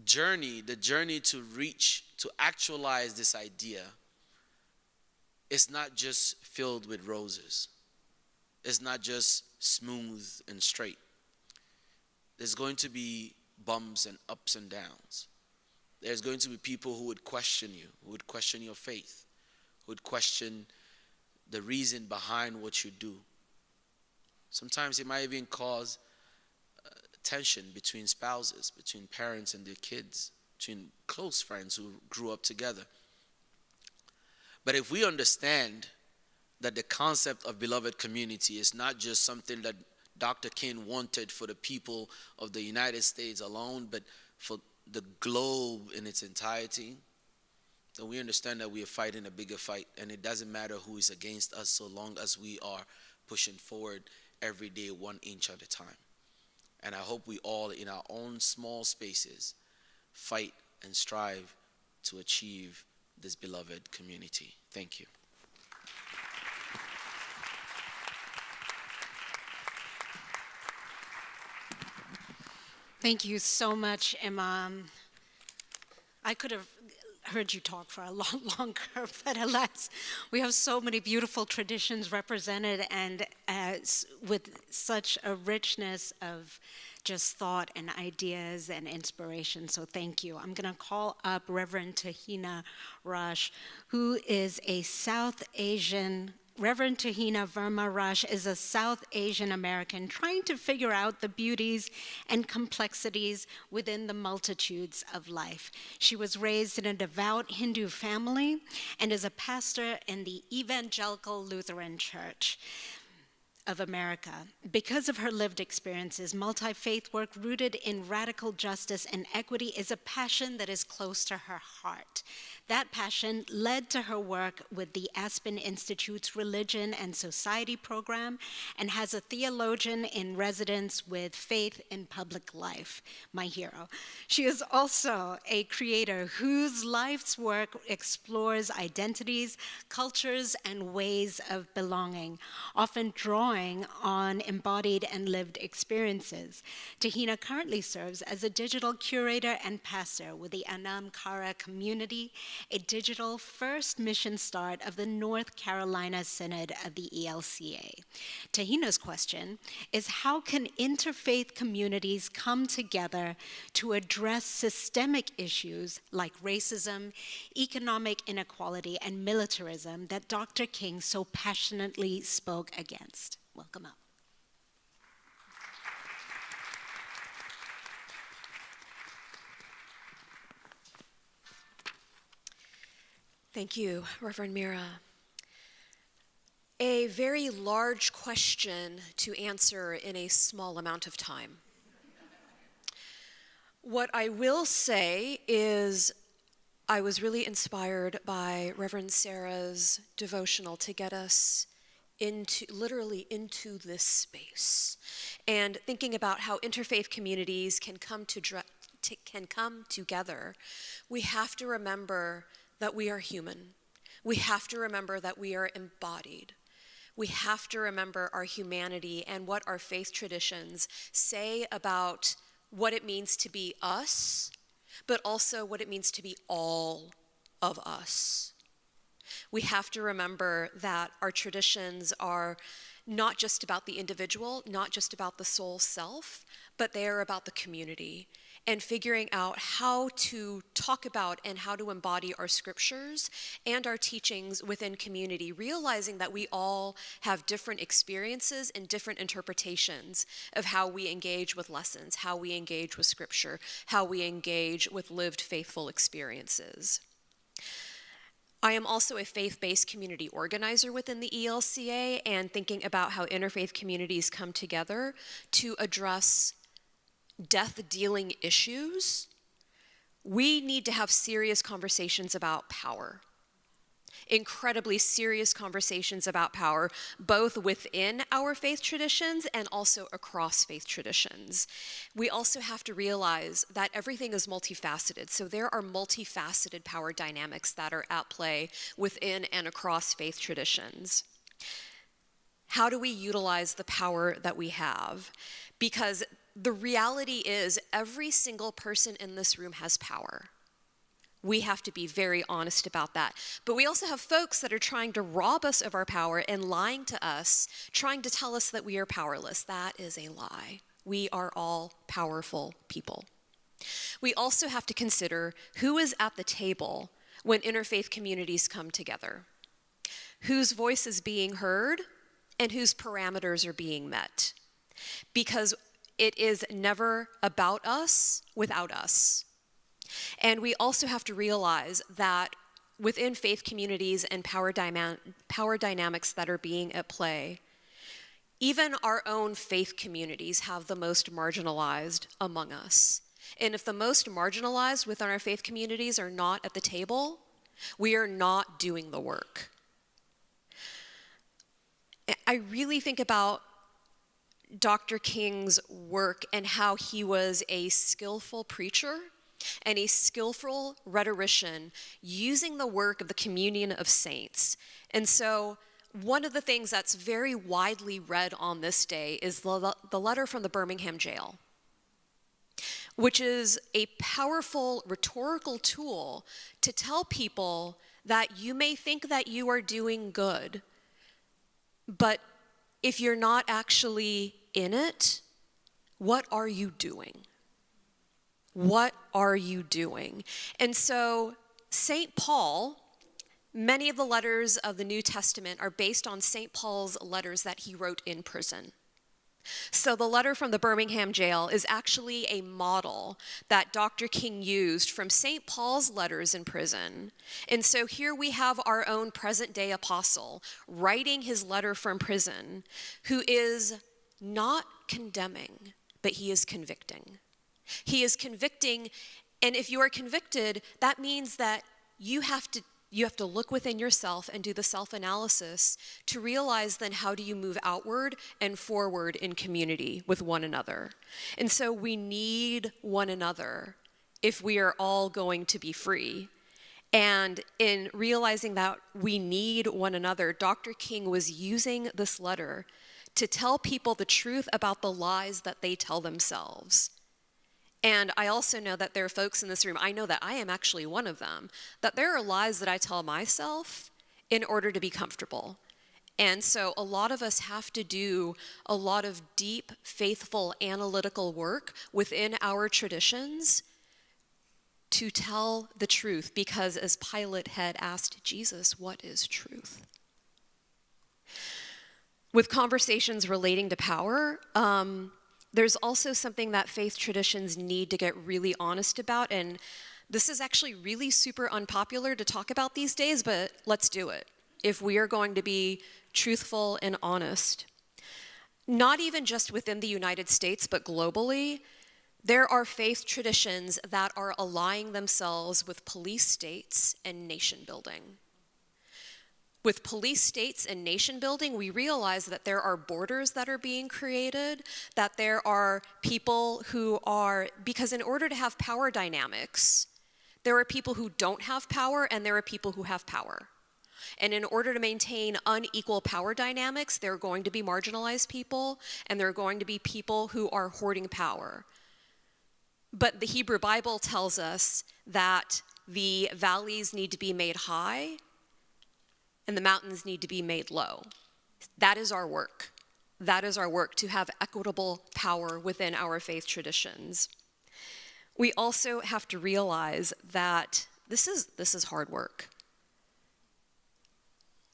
journey, the journey to actualize this idea, is not just filled with roses. It's not just smooth and straight. There's going to be bumps and ups and downs. There's going to be people who would question you, who would question your faith, who would question the reason behind what you do. Sometimes it might even cause tension between spouses, between parents and their kids, between close friends who grew up together. But if we understand that the concept of beloved community is not just something that Dr. King wanted for the people of the United States alone, but for the globe in its entirety, then we understand that we are fighting a bigger fight, and it doesn't matter who is against us so long as we are pushing forward every day 1 inch at a time. And I hope we all in our own small spaces fight and strive to achieve this beloved community. Thank you. Thank you so much, Imam. I could have heard you talk for a lot longer, but alas, we have so many beautiful traditions represented and with such a richness of just thought and ideas and inspiration, so thank you. I'm going to call up Reverend Tahina Rush, who is a South Asian Reverend Tahina Verma Rush is a South Asian American trying to figure out the beauties and complexities within the multitudes of life. She was raised in a devout Hindu family and is a pastor in the Evangelical Lutheran Church of America. Because of her lived experiences, multi-faith work rooted in radical justice and equity is a passion that is close to her heart. That passion led to her work with the Aspen Institute's Religion and Society program and has a theologian in residence with Faith in Public Life, my hero. She is also a creator whose life's work explores identities, cultures, and ways of belonging, often drawing on embodied and lived experiences. Tahina currently serves as a digital curator and pastor with the Anam Cara community, a digital first mission start of the North Carolina Synod of the ELCA. Tahina's question is, how can interfaith communities come together to address systemic issues like racism, economic inequality, and militarism that Dr. King so passionately spoke against? Welcome up. Thank you, Reverend Mira. A very large question to answer in a small amount of time. What I will say is I was really inspired by Reverend Sarah's devotional to get us literally into this space, and thinking about how interfaith communities can come together. We have to remember that we are human. We have to remember that we are embodied. We have to remember our humanity and what our faith traditions say about what it means to be us, but also what it means to be all of us. We have to remember that our traditions are not just about the individual, not just about the soul self, but they are about the community, and figuring out how to talk about and how to embody our scriptures and our teachings within community, realizing that we all have different experiences and different interpretations of how we engage with lessons, how we engage with scripture, how we engage with lived faithful experiences. I am also a faith-based community organizer within the ELCA, and thinking about how interfaith communities come together to address death-dealing issues. We need to have serious conversations about power. Incredibly serious conversations about power, both within our faith traditions and also across faith traditions. We also have to realize that everything is multifaceted, so there are multifaceted power dynamics that are at play within and across faith traditions. How do we utilize the power that we have? Because the reality is every single person in this room has power. We have to be very honest about that. But we also have folks that are trying to rob us of our power and lying to us, trying to tell us that we are powerless. That is a lie. We are all powerful people. We also have to consider who is at the table when interfaith communities come together, whose voice is being heard and whose parameters are being met. Because it is never about us without us. And we also have to realize that within faith communities and power dynamics that are being at play, even our own faith communities have the most marginalized among us. And if the most marginalized within our faith communities are not at the table, we are not doing the work. I really think about Dr. King's work and how he was a skillful preacher and a skillful rhetorician using the work of the communion of saints. And so one of the things that's very widely read on this day is the letter from the Birmingham jail, which is a powerful rhetorical tool to tell people that you may think that you are doing good, but if you're not actually in it, what are you doing? What are you doing? And so St. Paul Many of the letters of the New Testament are based on St. Paul's letters that he wrote in prison. So the letter from the Birmingham jail is actually a model that Dr. King used from St. Paul's letters in prison. And so here we have our own present-day apostle writing his letter from prison, who is not condemning, but he is convicting. He is convicting, and if you are convicted, that means that you have to look within yourself and do the self-analysis to realize then how do you move outward and forward in community with one another. And so we need one another if we are all going to be free. And in realizing that we need one another, Dr. King was using this letter to tell people the truth about the lies that they tell themselves. And I also know that there are folks in this room, I know that I am actually one of them, that there are lies that I tell myself in order to be comfortable. And so a lot of us have to do a lot of deep, faithful, analytical work within our traditions to tell the truth, because as Pilate had asked Jesus, what is truth? With conversations relating to power, there's also something that faith traditions need to get really honest about, and this is actually really super unpopular to talk about these days, but let's do it if we are going to be truthful and honest. Not even just within the United States, but globally, there are faith traditions that are aligning themselves with police states and nation building. With police states and nation building, we realize that there are borders that are being created, that there are people who are, because in order to have power dynamics, there are people who don't have power and there are people who have power. And in order to maintain unequal power dynamics, there are going to be marginalized people and there are going to be people who are hoarding power. But the Hebrew Bible tells us that the valleys need to be made high and the mountains need to be made low. That is our work. That is our work, to have equitable power within our faith traditions. We also have to realize that this is hard work.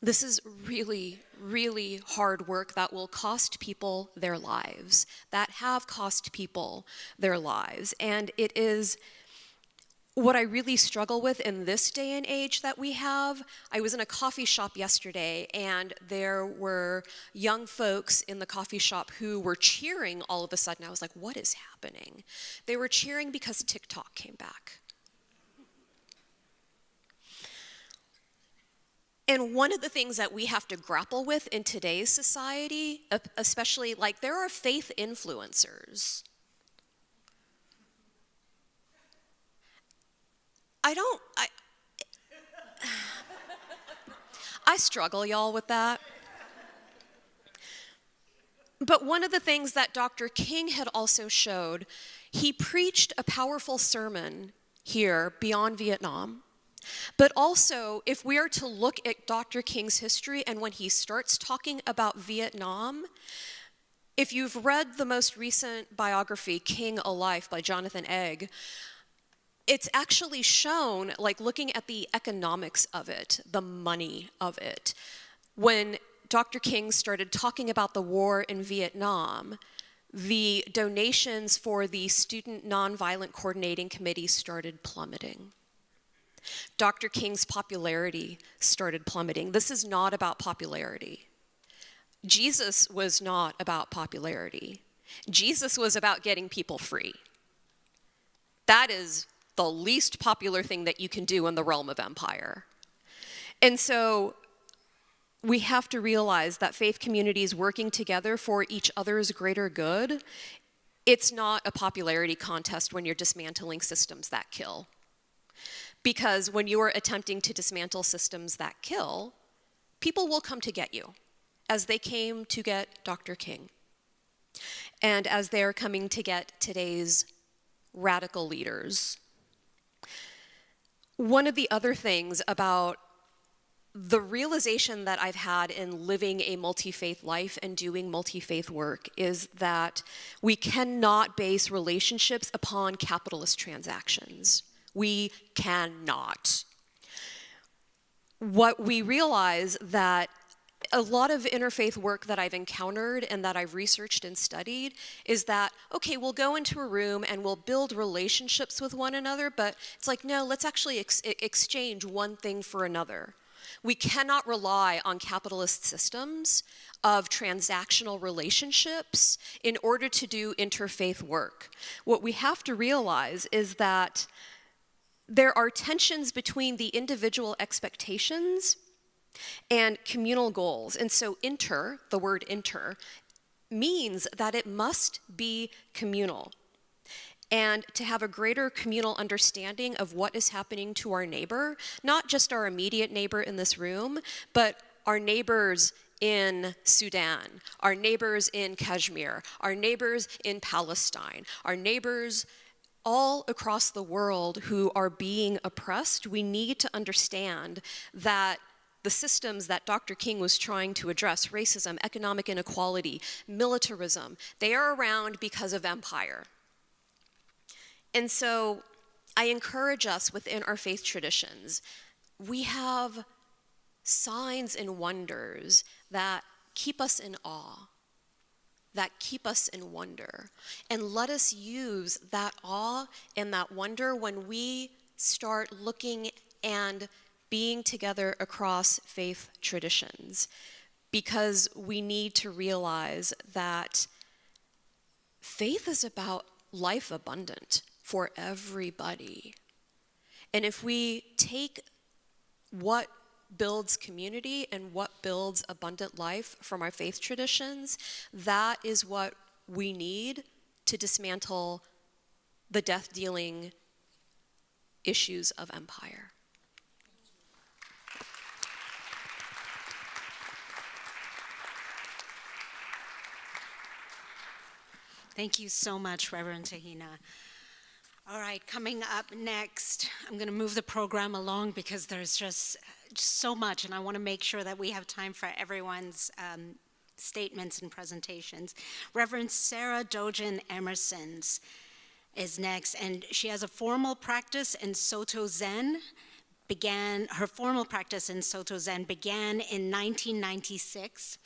This is really, really hard work that will cost people their lives, that have cost people their lives. And it is what I really struggle with in this day and age that we have. I was in a coffee shop yesterday, and there were young folks in the coffee shop who were cheering all of a sudden. I was like, what is happening? They were cheering because TikTok came back. And one of the things that we have to grapple with in today's society, especially, like, there are faith influencers. I struggle, y'all, with that. But one of the things that Dr. King had also showed, he preached a powerful sermon here beyond Vietnam. But also, if we are to look at Dr. King's history and when he starts talking about Vietnam, if you've read the most recent biography, King, A Life by Jonathan Egg, it's actually shown, like, looking at the economics of it, the money of it. When Dr. King started talking about the war in Vietnam, the donations for the Student Nonviolent Coordinating Committee started plummeting. Dr. King's popularity started plummeting. This is not about popularity. Jesus was not about popularity. Jesus was about getting people free. That is the least popular thing that you can do in the realm of empire. And so we have to realize that faith communities working together for each other's greater good, it's not a popularity contest when you're dismantling systems that kill. Because when you are attempting to dismantle systems that kill, people will come to get you, as they came to get Dr. King, and as they're coming to get today's radical leaders. One of the other things about the realization that I've had in living a multi-faith life and doing multi-faith work is that we cannot base relationships upon capitalist transactions. We cannot. what we realize that a lot of interfaith work that I've encountered and that I've researched and studied is that, okay, we'll go into a room and we'll build relationships with one another, but it's like, no, let's actually exchange one thing for another. We cannot rely on capitalist systems of transactional relationships in order to do interfaith work. What we have to realize is that there are tensions between the individual expectations and communal goals. And so the word inter, means that it must be communal. And to have a greater communal understanding of what is happening to our neighbor, not just our immediate neighbor in this room, but our neighbors in Sudan, our neighbors in Kashmir, our neighbors in Palestine, our neighbors all across the world who are being oppressed. We need to understand that the systems that Dr. King was trying to address, racism, economic inequality, militarism, they are around because of empire. And so I encourage us within our faith traditions, we have signs and wonders that keep us in awe, that keep us in wonder. And let us use that awe and that wonder when we start looking and being together across faith traditions, because we need to realize that faith is about life abundant for everybody. And if we take what builds community and what builds abundant life from our faith traditions, that is what we need to dismantle the death-dealing issues of empire. Thank you so much, Reverend Tahina. All right, coming up next, I'm going to move the program along because there's just so much, and I want to make sure that we have time for everyone's statements and presentations. Reverend Sarah Dogen Emerson's is next, and she has a formal practice in Soto Zen. Her formal practice in Soto Zen began in 1996.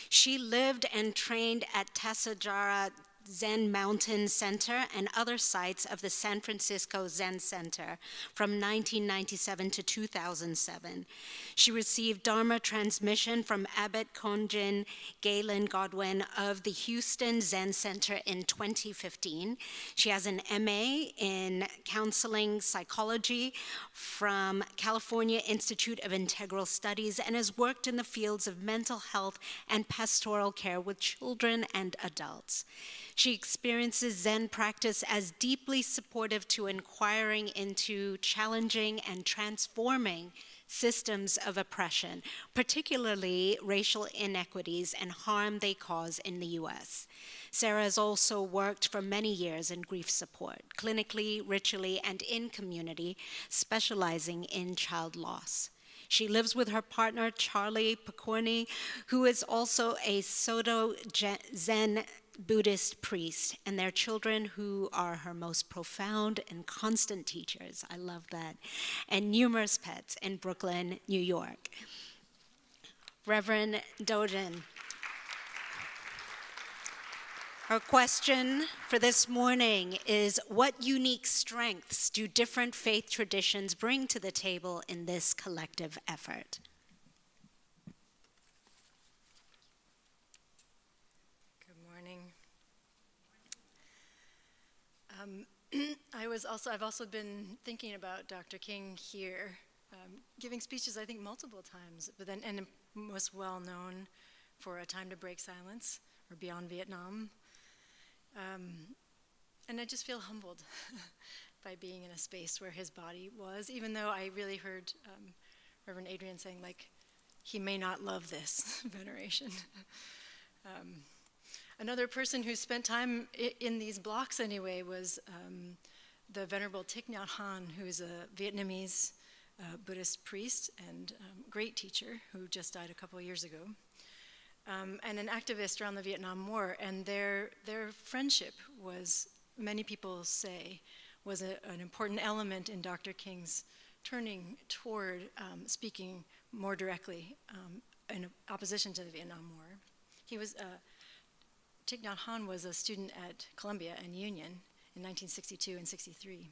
She lived and trained at Tasajara Zen Mountain Center and other sites of the San Francisco Zen Center from 1997 to 2007. She received Dharma transmission from Abbot Konjin Galen Godwin of the Houston Zen Center in 2015. She has an MA in counseling psychology from California Institute of Integral Studies and has worked in the fields of mental health and pastoral care with children and adults. She experiences Zen practice as deeply supportive to inquiring into challenging and transforming systems of oppression, particularly racial inequities and harm they cause in the U.S. Sarah has also worked for many years in grief support, clinically, ritually, and in community, specializing in child loss. She lives with her partner, Charlie Picorni, who is also a Soto Zen Buddhist priest, and their children who are her most profound and constant teachers. I love that. And numerous pets in Brooklyn, New York. Reverend Dogen. Her question for this morning is, what unique strengths do different faith traditions bring to the table in this collective effort? I've also been thinking about Dr. King here, giving speeches, I think, multiple times, but then, and most well known for A Time to Break Silence, or Beyond Vietnam. And I just feel humbled by being in a space where his body was, even though I really heard Reverend Adrian saying, like, he may not love this veneration. Another person who spent time in these blocks anyway was the Venerable Thich Nhat Hanh, who is a Vietnamese Buddhist priest and great teacher who just died a couple of years ago, and an activist around the Vietnam War. And their friendship was, many people say, was an important element in Dr. King's turning toward speaking more directly in opposition to the Vietnam War. Thich Nhat Hanh was a student at Columbia and Union in 1962 and 63.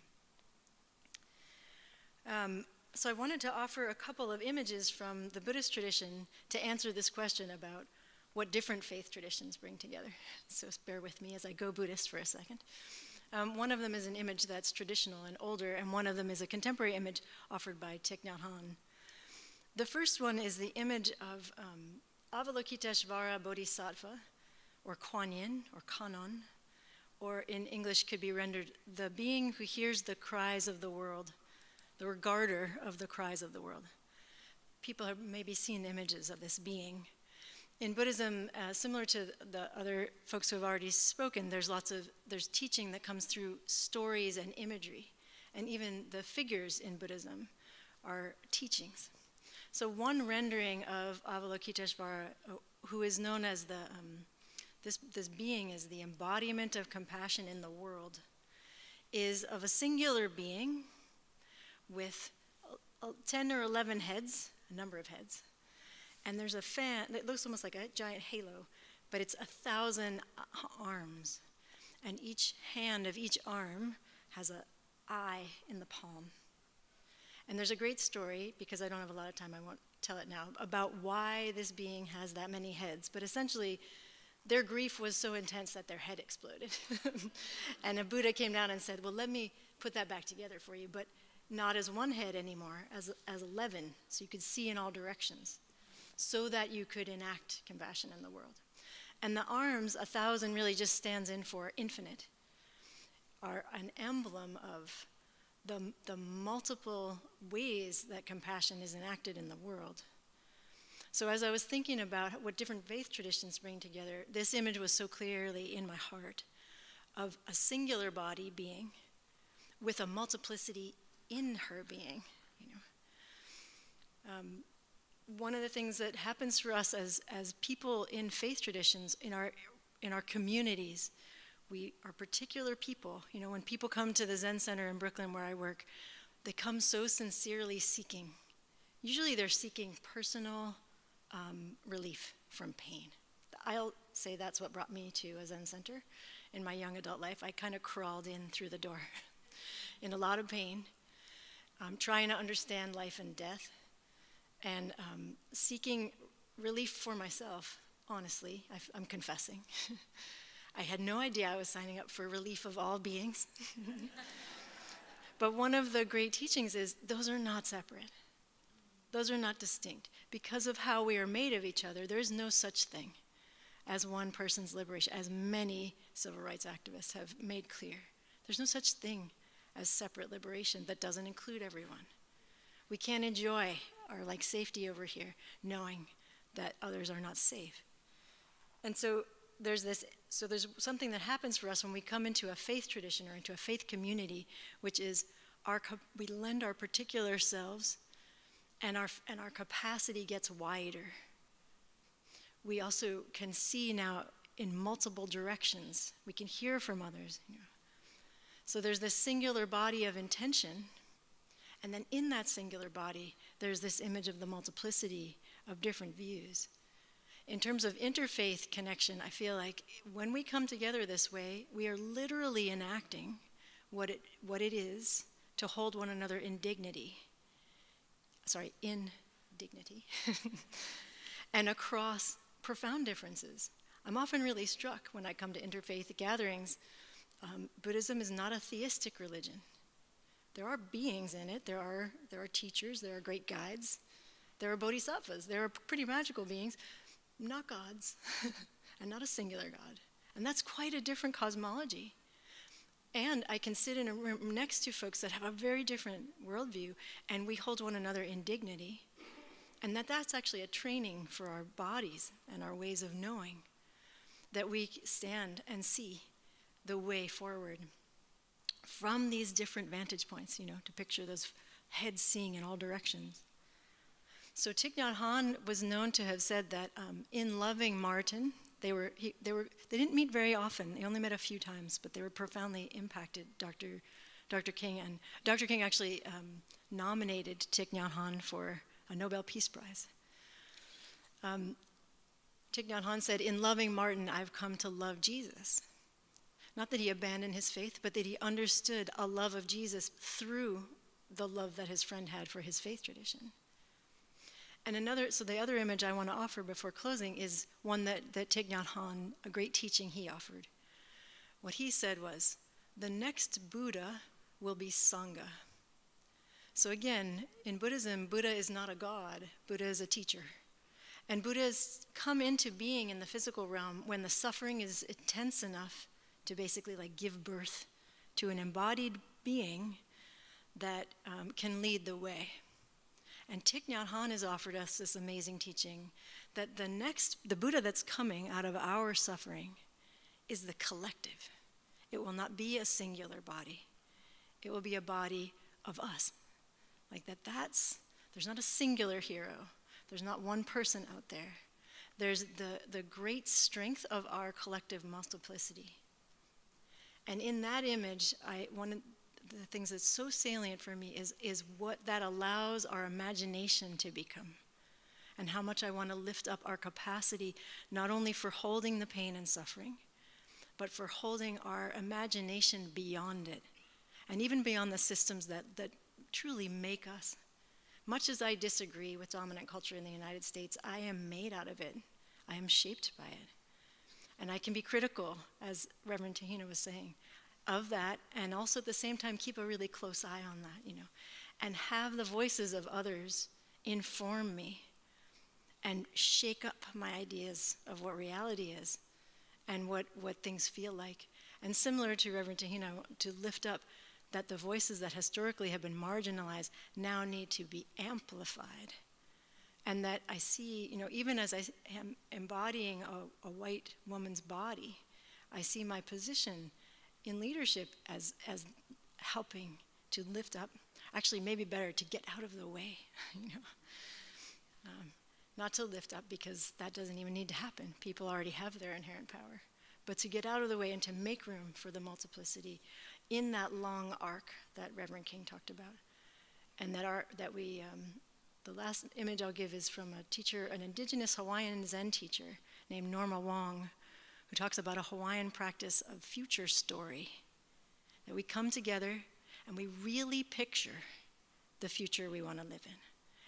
So I wanted to offer a couple of images from the Buddhist tradition to answer this question about what different faith traditions bring together. So bear with me as I go Buddhist for a second. One of them is an image that's traditional and older, and one of them is a contemporary image offered by Thich Nhat Hanh. The first one is the image of Avalokiteshvara Bodhisattva, or Kuan Yin, or Kanon, or in English could be rendered, the being who hears the cries of the world, the regarder of the cries of the world. People have maybe seen images of this being. In Buddhism, similar to the other folks who have already spoken, there's teaching that comes through stories and imagery, and even the figures in Buddhism are teachings. So one rendering of Avalokiteshvara, who is known as this being is the embodiment of compassion in the world, is of a singular being with 10 or 11 heads, a number of heads. And there's a fan that looks almost like a giant halo, but it's 1,000 arms. And each hand of each arm has an eye in the palm. And there's a great story, because I don't have a lot of time, I won't tell it now, about why this being has that many heads. But essentially, their grief was so intense that their head exploded. And a Buddha came down and said, well, let me put that back together for you, but not as one head anymore, as 11, so you could see in all directions, so that you could enact compassion in the world. And the arms, 1,000 really just stands in for infinite, are an emblem of the multiple ways that compassion is enacted in the world. So as I was thinking about what different faith traditions bring together, this image was so clearly in my heart of a singular body being with a multiplicity in her being. One of the things that happens for us as people in faith traditions, in our communities, we are particular people. When people come to the Zen Center in Brooklyn where I work, they come so sincerely seeking. Usually they're seeking personal relief from pain. I'll say that's what brought me to a Zen Center in my young adult life. I kind of crawled in through the door in a lot of pain, trying to understand life and death, and seeking relief for myself, honestly. I'm confessing. I had no idea I was signing up for relief of all beings. But one of the great teachings is those are not separate. Those are not distinct. Because of how we are made of each other, there is no such thing as one person's liberation, as many civil rights activists have made clear. There's no such thing as separate liberation that doesn't include everyone. We can't enjoy our safety over here knowing that others are not safe. And so there's something that happens for us when we come into a faith tradition or into a faith community, which is we lend our particular selves, and our capacity gets wider. We also can see now in multiple directions. We can hear from others. So there's this singular body of intention, and then in that singular body, there's this image of the multiplicity of different views. In terms of interfaith connection, I feel like when we come together this way, we are literally enacting what it is to hold one another in dignity. And across profound differences. I'm often really struck when I come to interfaith gatherings. Buddhism is not a theistic religion. There are beings in it. There are teachers. There are great guides. There are bodhisattvas. There are pretty magical beings, not gods, and not a singular God. And that's quite a different cosmology. And I can sit in a room next to folks that have a very different worldview, and we hold one another in dignity. And that's actually a training for our bodies and our ways of knowing, that we stand and see the way forward from these different vantage points, to picture those heads seeing in all directions. So Thich Nhat Hanh was known to have said that in loving Martin, they didn't meet very often. They only met a few times, but they were profoundly impacted, Dr. King. And Dr. King actually nominated Thich Nhat Hanh for a Nobel Peace Prize. Thich Nhat Hanh said, in loving Martin, I've come to love Jesus. Not that he abandoned his faith, but that he understood a love of Jesus through the love that his friend had for his faith tradition. And the other image I want to offer before closing is one that Thich Nhat Hanh, a great teaching he offered. What he said was, the next Buddha will be Sangha. So again, in Buddhism, Buddha is not a god, Buddha is a teacher. And Buddhas come into being in the physical realm when the suffering is intense enough to basically like give birth to an embodied being that can lead the way. And Thich Nhat Hanh has offered us this amazing teaching that the Buddha that's coming out of our suffering is the collective. It will not be a singular body. It will be a body of us. Like there's not a singular hero. There's not one person out there. There's the great strength of our collective multiplicity. And in that image, one of the things that's so salient for me is what that allows our imagination to become. And how much I want to lift up our capacity, not only for holding the pain and suffering, but for holding our imagination beyond it. And even beyond the systems that truly make us. Much as I disagree with dominant culture in the United States, I am made out of it. I am shaped by it. And I can be critical, as Reverend Tahina was saying, of that, and also at the same time keep a really close eye on that, and have the voices of others inform me and shake up my ideas of what reality is and what things feel like. And similar to Reverend Tahina, to lift up that the voices that historically have been marginalized now need to be amplified. And that I see, even as I am embodying a white woman's body, I see my position in leadership as helping to lift up, actually maybe better to get out of the way, not to lift up because that doesn't even need to happen. People already have their inherent power. But to get out of the way and to make room for the multiplicity in that long arc that Reverend King talked about. And the last image I'll give is from a teacher, an indigenous Hawaiian Zen teacher named Norma Wong, who talks about a Hawaiian practice of future story. That we come together and we really picture the future we want to live in.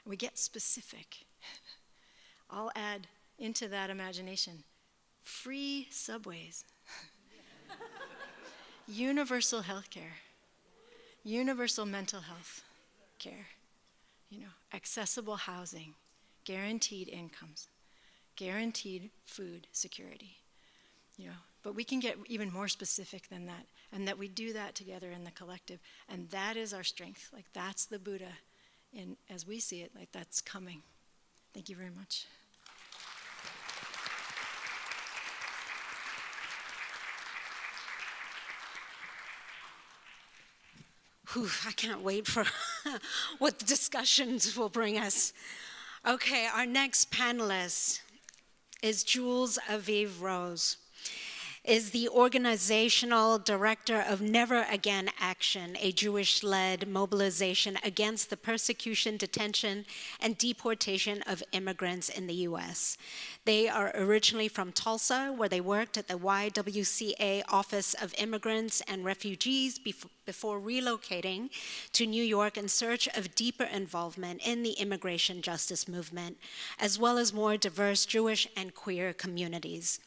And we get specific. I'll add into that imagination free subways, universal health care, universal mental health care, accessible housing, guaranteed incomes, guaranteed food security. But we can get even more specific than that, and that we do that together in the collective, and that is our strength. Like that's the Buddha, as we see it, like that's coming. Thank you very much. Whew, I can't wait for what the discussions will bring us. Okay, our next panelist is Jules Aviv Rose, is the organizational director of Never Again Action, a Jewish-led mobilization against the persecution, detention, and deportation of immigrants in the U.S. They are originally from Tulsa, where they worked at the YWCA Office of Immigrants and Refugees before relocating to New York in search of deeper involvement in the immigration justice movement, as well as more diverse Jewish and queer communities.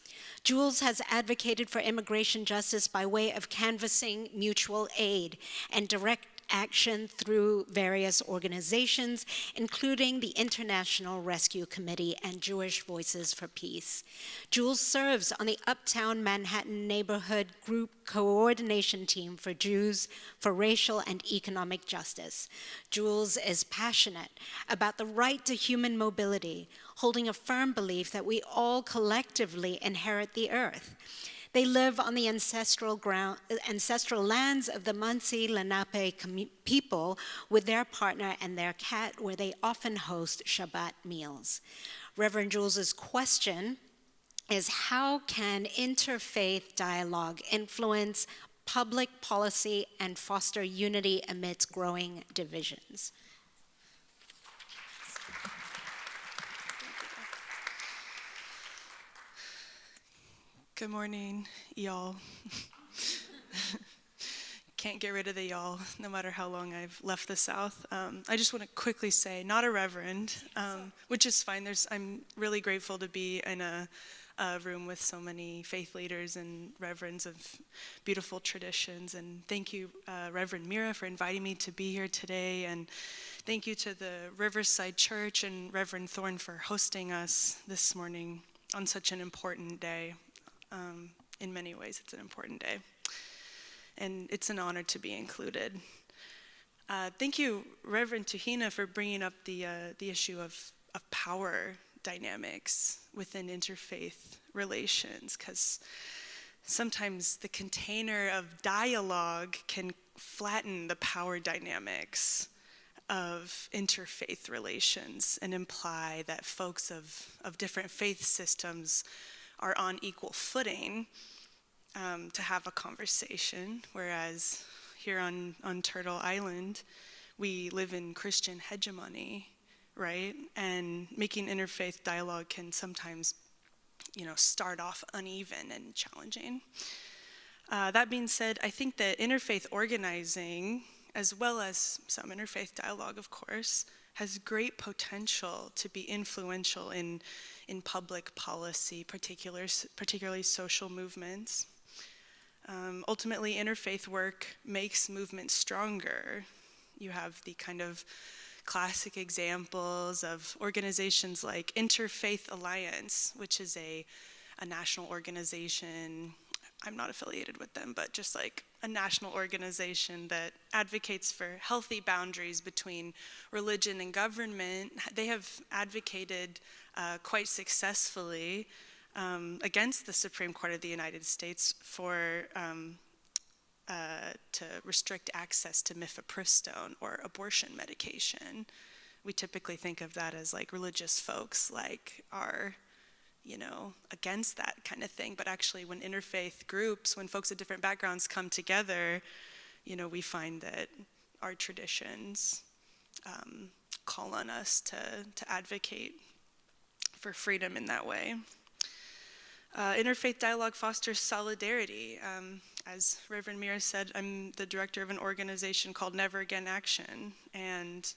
Jules has advocated for immigration justice by way of canvassing mutual aid and direct action through various organizations, including the International Rescue Committee and Jewish Voices for Peace. Jules serves on the Uptown Manhattan Neighborhood Group Coordination Team for Jews for Racial and Economic Justice. Jules is passionate about the right to human mobility, holding a firm belief that we all collectively inherit the earth. They live on the ancestral lands of the Munsee Lenape people with their partner and their cat, where they often host Shabbat meals. Reverend Jules's question is, how can interfaith dialogue influence public policy and foster unity amidst growing divisions? Good morning, y'all. Can't get rid of the y'all, no matter how long I've left the South. I just want to quickly say, not a reverend, which is fine. I'm really grateful to be in a room with so many faith leaders and reverends of beautiful traditions. And thank you, Reverend Mira, for inviting me to be here today. And thank you to the Riverside Church and Reverend Thorne for hosting us this morning on such an important day. In many ways, it's an important day. And it's an honor to be included. Thank you, Reverend Tahina, for bringing up the issue of power dynamics within interfaith relations, because sometimes the container of dialogue can flatten the power dynamics of interfaith relations and imply that folks of different faith systems are on equal footing to have a conversation, whereas here on Turtle Island, we live in Christian hegemony, right? And making interfaith dialogue can sometimes, start off uneven and challenging. That being said, I think that interfaith organizing, as well as some interfaith dialogue, of course, has great potential to be influential in public policy, particularly social movements. Ultimately, interfaith work makes movements stronger. You have the kind of classic examples of organizations like Interfaith Alliance, which is a national organization. I'm not affiliated with them, but just like a national organization that advocates for healthy boundaries between religion and government. They have advocated quite successfully against the Supreme Court of the United States to restrict access to mifepristone or abortion medication. We typically think of that as like religious folks are against that kind of thing. But actually when interfaith groups, when folks of different backgrounds come together, we find that our traditions call on us to advocate for freedom in that way. Interfaith dialogue fosters solidarity. As Reverend Mira said, I'm the director of an organization called Never Again Action, and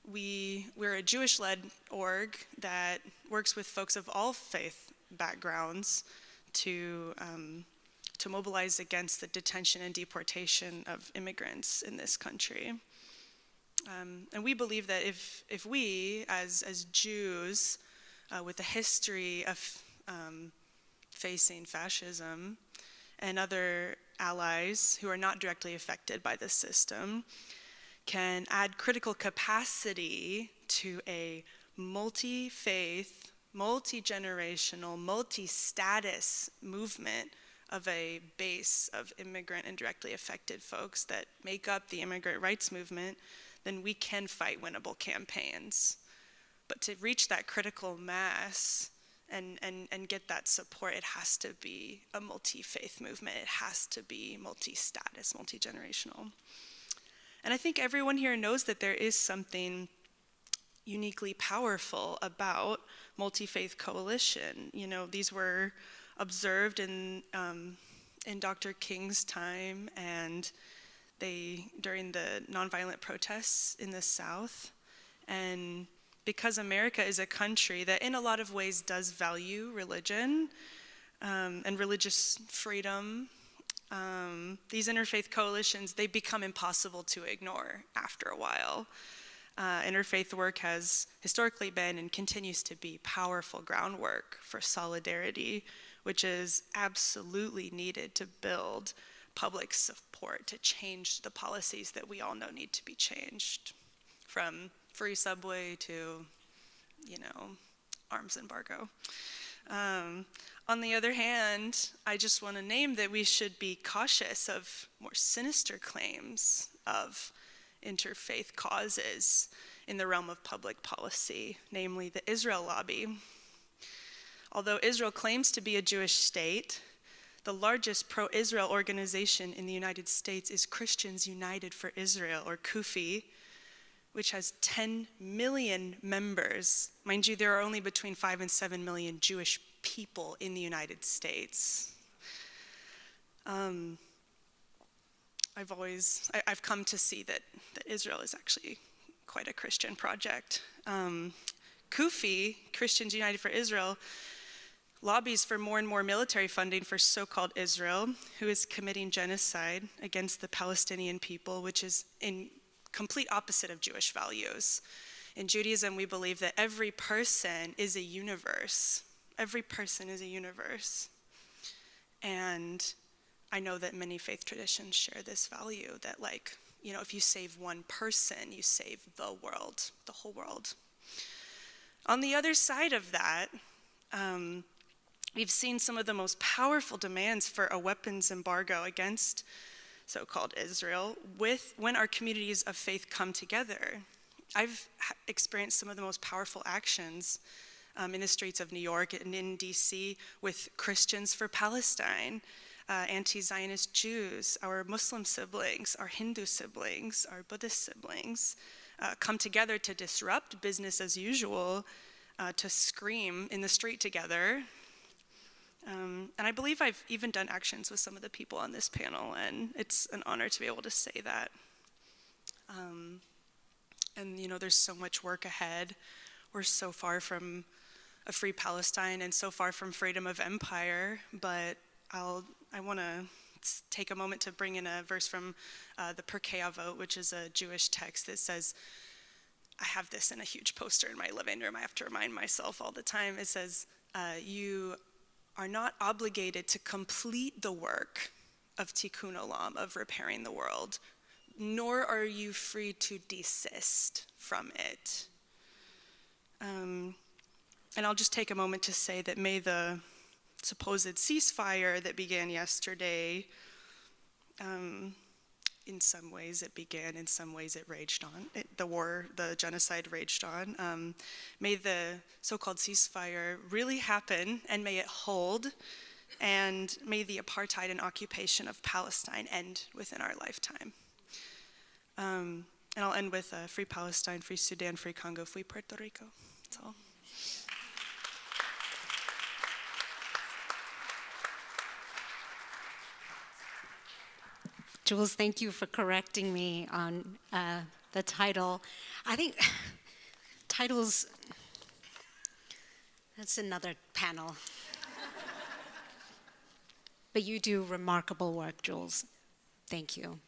we're a Jewish-led org that works with folks of all faith backgrounds to mobilize against the detention and deportation of immigrants in this country. And we believe that if we, as Jews, with a history of facing fascism and other allies who are not directly affected by this system, can add critical capacity to a multi-faith, multi-generational, multi-status movement of a base of immigrant and directly affected folks that make up the immigrant rights movement, then we can fight winnable campaigns. But to reach that critical mass and get that support, it has to be a multi-faith movement. It has to be multi-status, multi-generational. And I think everyone here knows that there is something uniquely powerful about multi-faith coalition. These were observed in Dr. King's time, and during the nonviolent protests in the South. And because America is a country that in a lot of ways does value religion and religious freedom, these interfaith coalitions, they become impossible to ignore after a while. Interfaith work has historically been and continues to be powerful groundwork for solidarity, which is absolutely needed to build public support to change the policies that we all know need to be changed, from free subway to, arms embargo. On the other hand, I just want to name that we should be cautious of more sinister claims of interfaith causes in the realm of public policy, namely the Israel lobby. Although Israel claims to be a Jewish state, the largest pro-Israel organization in the United States is Christians United for Israel, or CUFI, which has 10 million members. Mind you, there are only between 5 and 7 million Jewish people in the United States. I've come to see that Israel is actually quite a Christian project. CUFI, Christians United for Israel, lobbies for more and more military funding for so-called Israel, who is committing genocide against the Palestinian people, which is in complete opposite of Jewish values. In Judaism, we believe that every person is a universe. Every person is a universe. And I know that many faith traditions share this value that, like, you know, if you save one person, you save the world, the whole world. On the other side of that, we've seen some of the most powerful demands for a weapons embargo against so-called Israel when our communities of faith come together. I've experienced some of the most powerful actions in the streets of New York and in DC with Christians for Palestine, anti-Zionist Jews, our Muslim siblings, our Hindu siblings, our Buddhist siblings, come together to disrupt business as usual, to scream in the street together. And I believe I've even done actions with some of the people on this panel, and it's an honor to be able to say that. And you know, there's so much work ahead. We're so far from a free Palestine and so far from freedom of empire, but I want to take a moment to bring in a verse from the Pirkei Avot, which is a Jewish text that says, I have this in a huge poster in my living room. I have to remind myself all the time. It says, you are not obligated to complete the work of tikkun olam, of repairing the world, nor are you free to desist from it. And I'll just take a moment to say that may the supposed ceasefire that began yesterday, in some ways it began, in some ways it raged on. The genocide raged on. May the so-called ceasefire really happen, and may it hold, and may the apartheid and occupation of Palestine end within our lifetime. And I'll end with Free Palestine, Free Sudan, Free Congo, Free Puerto Rico. That's all. Jules, thank you for correcting me on the title. I think titles, that's another panel. But you do remarkable work, Jules. Thank you.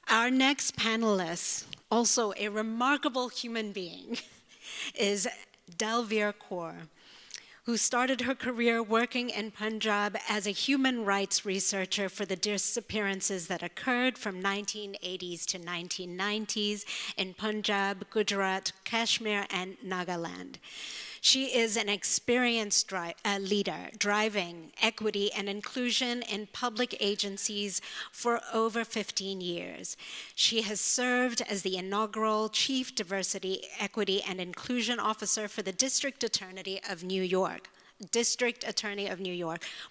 Our next panelist, also a remarkable human being, is Delier Core, who started her career working in Punjab as a human rights researcher for the disappearances that occurred from 1980s to 1990s in Punjab, Gujarat, Kashmir, and Nagaland. She is an experienced leader driving equity and inclusion in public agencies for over 15 years. She has served as the inaugural Chief Diversity, Equity, and Inclusion Officer for the District Attorney of New York.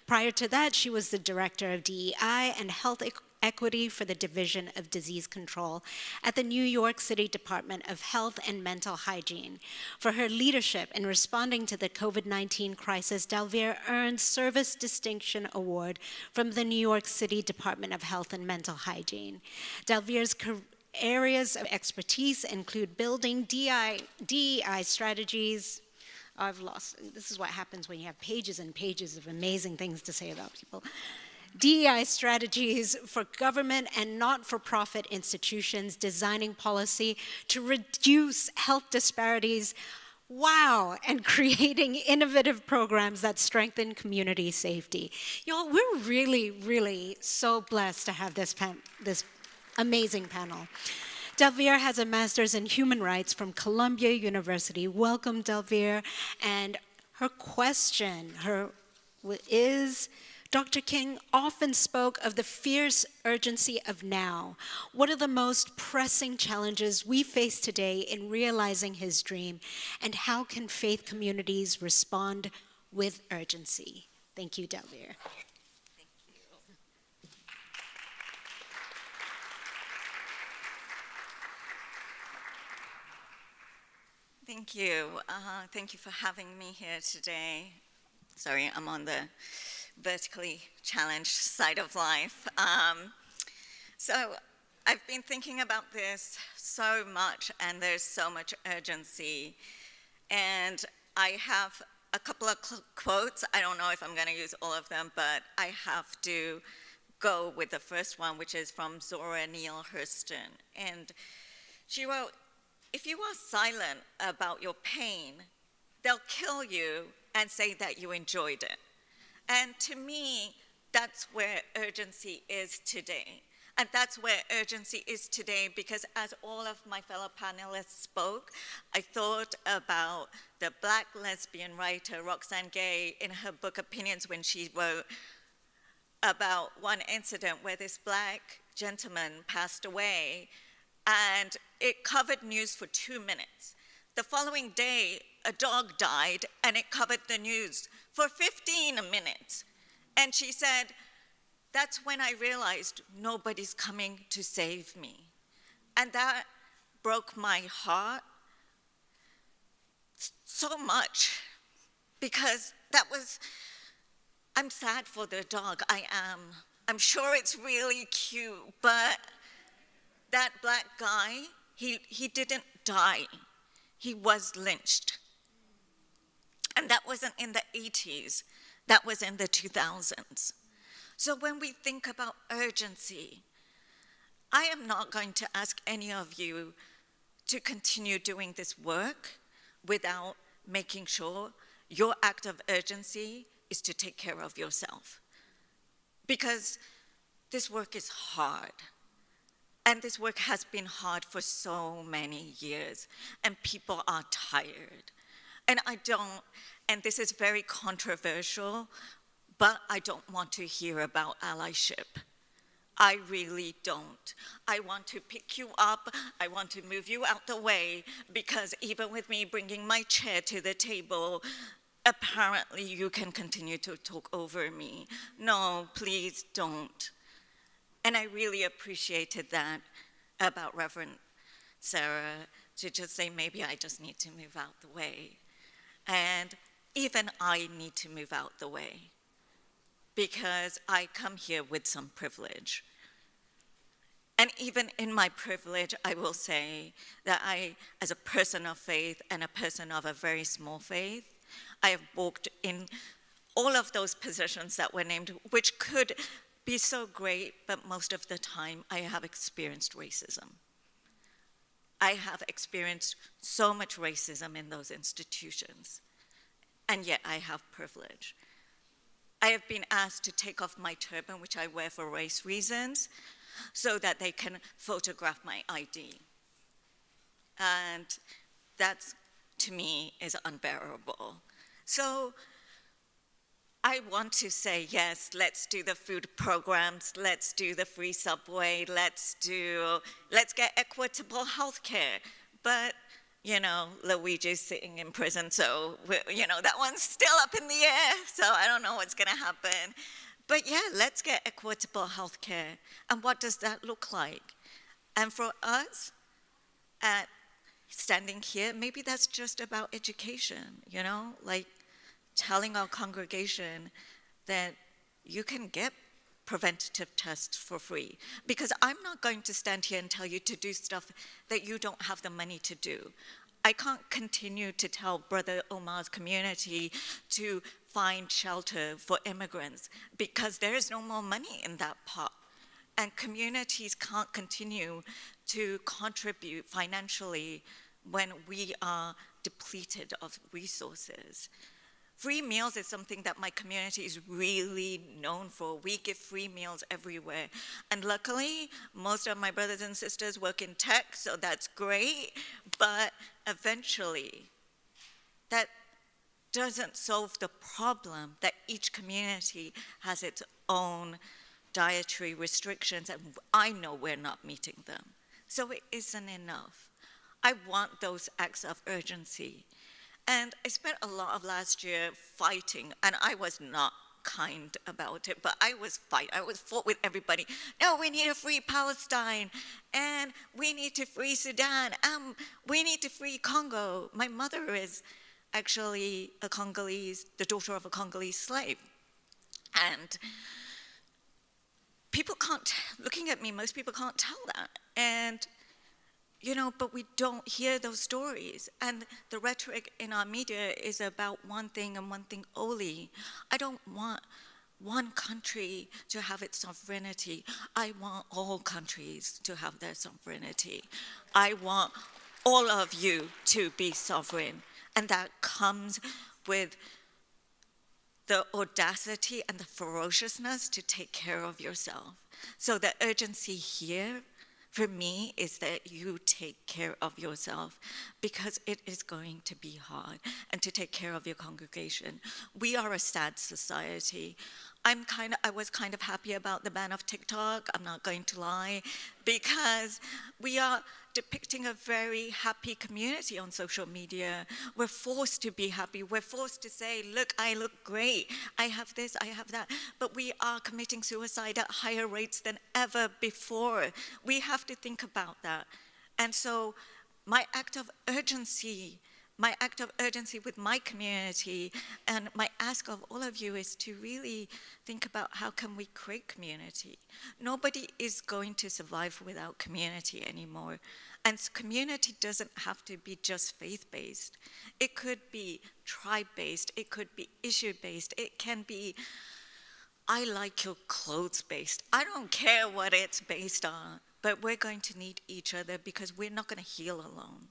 Prior to that, she was the Director of DEI and Health Equity for the Division of Disease Control at the New York City Department of Health and Mental Hygiene. For her leadership in responding to the COVID-19 crisis, Delier earned Service Distinction Award from the New York City Department of Health and Mental Hygiene. Delier's areas of expertise include building DEI strategies. This is what happens when you have pages and pages of amazing things to say about people. DEI strategies for government and not-for-profit institutions, designing policy to reduce health disparities, and creating innovative programs that strengthen community safety. Y'all, we're really, really so blessed to have this amazing panel. Delier has a master's in human rights from Columbia University. Welcome, Delier. And her question is, Dr. King often spoke of the fierce urgency of now. What are the most pressing challenges we face today in realizing his dream, and how can faith communities respond with urgency? Thank you, Delier. Thank you. Thank you for having me here today. Sorry, I'm on the vertically challenged side of life. So I've been thinking about this so much, and there's so much urgency. And I have a couple of quotes. I don't know if I'm going to use all of them, but I have to go with the first one, which is from Zora Neale Hurston. And she wrote, "If you are silent about your pain, they'll kill you and say that you enjoyed it." And to me, that's where urgency is today. And that's where urgency is today, because as all of my fellow panelists spoke, I thought about the Black lesbian writer Roxane Gay in her book Opinions, when she wrote about one incident where this Black gentleman passed away, and it covered news for 2 minutes. The following day, a dog died, and it covered the news for 15 minutes. And she said, "That's when I realized nobody's coming to save me." And that broke my heart so much, because I'm sad for the dog, I am. I'm sure it's really cute, but that Black guy, he didn't die. He was lynched. And that wasn't in the 80s, that was in the 2000s. So when we think about urgency, I am not going to ask any of you to continue doing this work without making sure your act of urgency is to take care of yourself. Because this work is hard. And this work has been hard for so many years, and people are tired. And this is very controversial, but I don't want to hear about allyship. I really don't. I want to pick you up, I want to move you out the way, because even with me bringing my chair to the table, apparently you can continue to talk over me. No, please don't. And I really appreciated that about Reverend Sarah, to just say, maybe I just need to move out the way. And even I need to move out the way, because I come here with some privilege. And even in my privilege, I will say that I, as a person of faith and a person of a very small faith, I have walked in all of those positions that were named, which could be so great, but most of the time I have experienced racism. I have experienced so much racism in those institutions, and yet I have privilege. I have been asked to take off my turban, which I wear for race reasons, so that they can photograph my ID. And that, to me, is unbearable. So I want to say, yes, let's do the food programs, let's do the free subway, let's get equitable health care. But, Luigi's sitting in prison, so, that one's still up in the air, so I don't know what's gonna happen. But yeah, let's get equitable health care. And what does that look like? And for us, standing here, maybe that's just about education, like telling our congregation that you can get preventative tests for free. Because I'm not going to stand here and tell you to do stuff that you don't have the money to do. I can't continue to tell Brother Omar's community to find shelter for immigrants, because there is no more money in that pot. And communities can't continue to contribute financially when we are depleted of resources. Free meals is something that my community is really known for. We give free meals everywhere. And luckily, most of my brothers and sisters work in tech, so that's great. But eventually, that doesn't solve the problem that each community has its own dietary restrictions, and I know we're not meeting them. So it isn't enough. I want those acts of urgency. And I spent a lot of last year fighting, and I was not kind about it, but I was fought with everybody. No, we need to free Palestine, and we need to free Sudan, we need to free Congo. My mother is actually the daughter of a Congolese slave. And people can't, looking at me, most people can't tell that. And, but we don't hear those stories. And the rhetoric in our media is about one thing and one thing only. I don't want one country to have its sovereignty. I want all countries to have their sovereignty. I want all of you to be sovereign. And that comes with the audacity and the ferociousness to take care of yourself. So the urgency here for me is that you take care of yourself, because it is going to be hard, and to take care of your congregation. We are a sad society. I was kind of happy about the ban of TikTok, I'm not going to lie, because we are depicting a very happy community on social media. We're forced to be happy. We're forced to say, look, I look great. I have this, I have that. But we are committing suicide at higher rates than ever before. We have to think about that. And so my act of urgency with my community, and my ask of all of you, is to really think about how can we create community. Nobody is going to survive without community anymore. And community doesn't have to be just faith-based. It could be tribe-based, it could be issue-based, it can be I like your clothes-based. I don't care what it's based on, but we're going to need each other, because we're not going to heal alone.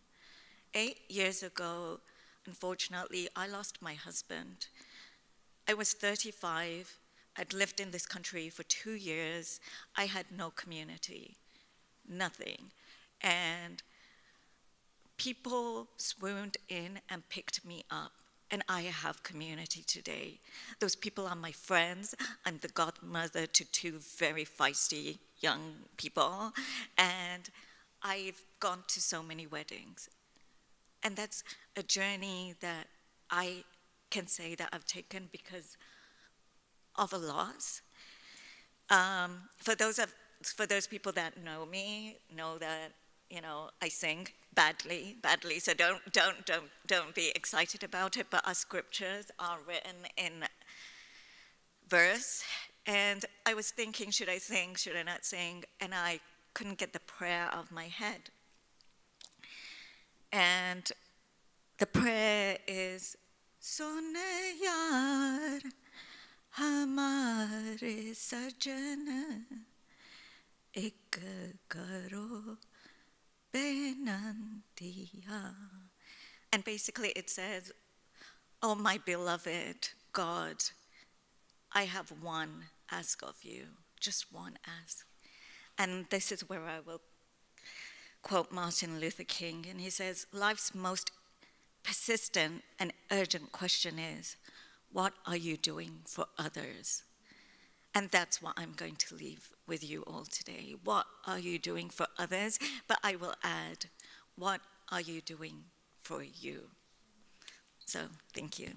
8 years ago, unfortunately, I lost my husband. I was 35. I'd lived in this country for 2 years. I had no community, nothing. And people swooned in and picked me up. And I have community today. Those people are my friends. I'm the godmother to 2 very feisty young people. And I've gone to so many weddings. And that's a journey that I can say that I've taken because of a loss. For those people that know me, know that I sing badly. So don't be excited about it. But our scriptures are written in verse, and I was thinking, should I sing? Should I not sing? And I couldn't get the prayer out of my head. And the prayer is, Sone yaar hamare sajana ek karo benantiya. And basically it says, oh my beloved God, I have one ask of you, just one ask. And this is where I will quote Martin Luther King, and he says, life's most persistent and urgent question is, what are you doing for others? And that's what I'm going to leave with you all today. What are you doing for others? But I will add, what are you doing for you? So, thank you.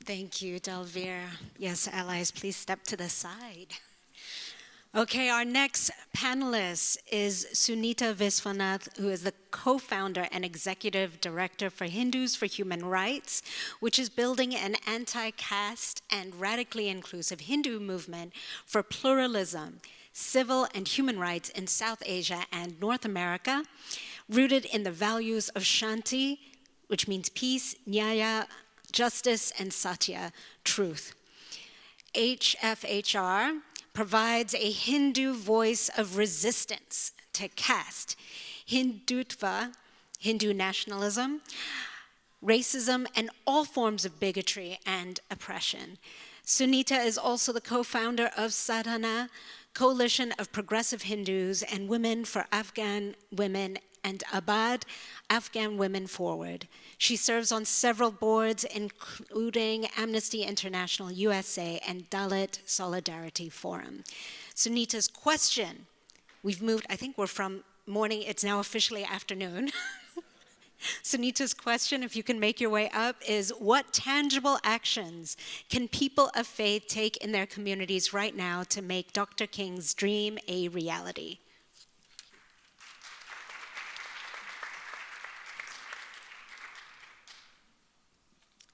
Thank you, Delier. Yes, allies, please step to the side. Okay, our next panelist is Sunita Visan, who is the co-founder and executive director for Hindus for Human Rights, which is building an anti-caste and radically inclusive Hindu movement for pluralism, civil and human rights in South Asia and North America, rooted in the values of Shanti, which means peace, Nyaya, justice, and Satya, truth. HFHR provides a Hindu voice of resistance to caste, Hindutva, Hindu nationalism, racism, and all forms of bigotry and oppression. Sunita is also the co-founder of Sadhana, Coalition of Progressive Hindus and Women for Afghan Women, and Abad, Afghan Women Forward. She serves on several boards, including Amnesty International USA and Dalit Solidarity Forum. Sunita's question, we've moved, I think we're from morning, it's now officially afternoon. Sunita's question, if you can make your way up, is what tangible actions can people of faith take in their communities right now to make Dr. King's dream a reality?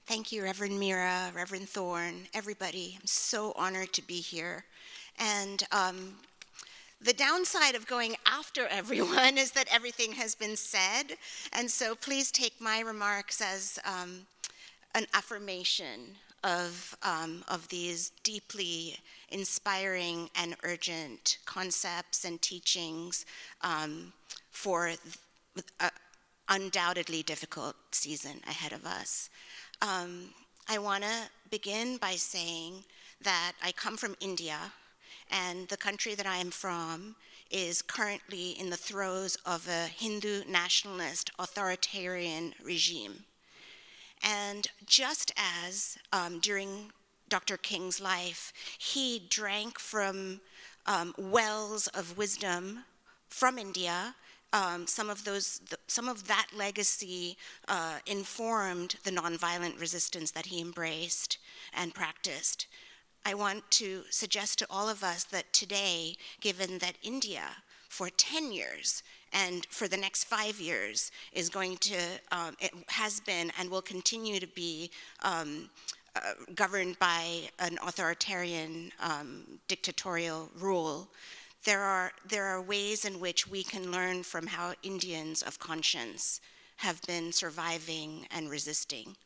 Thank you, Reverend Mira, Reverend Thorne, everybody. I'm so honored to be here. And the downside of going after everyone is that everything has been said. And so please take my remarks as an affirmation of these deeply inspiring and urgent concepts and teachings for an undoubtedly difficult season ahead of us. I want to begin by saying that I come from India, and the country that I am from is currently in the throes of a Hindu nationalist authoritarian regime. And just as during Dr. King's life, he drank from wells of wisdom from India, some of that legacy informed the nonviolent resistance that he embraced and practiced. I want to suggest to all of us that today, given that India for 10 years and for the next 5 years is going to, it has been and will continue to be governed by an authoritarian dictatorial rule, there are ways in which we can learn from how Indians of conscience have been surviving and resisting.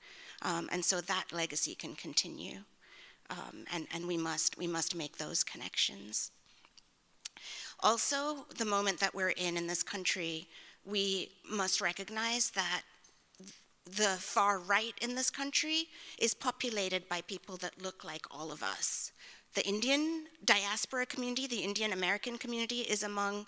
And so that legacy can continue. And we must make those connections. Also, the moment that we're in this country, we must recognize that the far right in this country is populated by people that look like all of us. The Indian diaspora community, the Indian American community, is among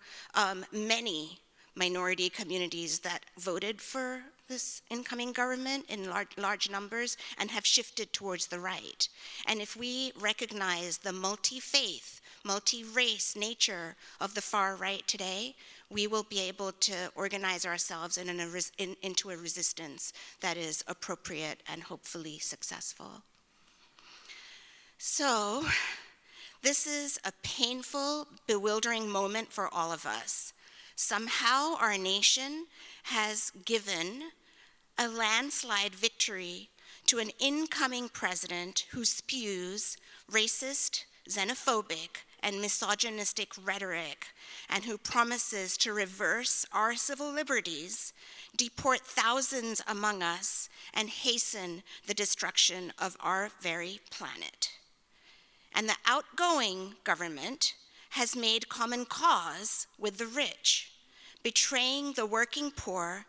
many minority communities that voted for this incoming government in large numbers and have shifted towards the right. And if we recognize the multi-faith, multi-race nature of the far right today, we will be able to organize ourselves into a resistance that is appropriate and hopefully successful. So, this is a painful, bewildering moment for all of us. Somehow our nation has given a landslide victory to an incoming president who spews racist, xenophobic, and misogynistic rhetoric, and who promises to reverse our civil liberties, deport thousands among us, and hasten the destruction of our very planet. And the outgoing government has made common cause with the rich, betraying the working poor,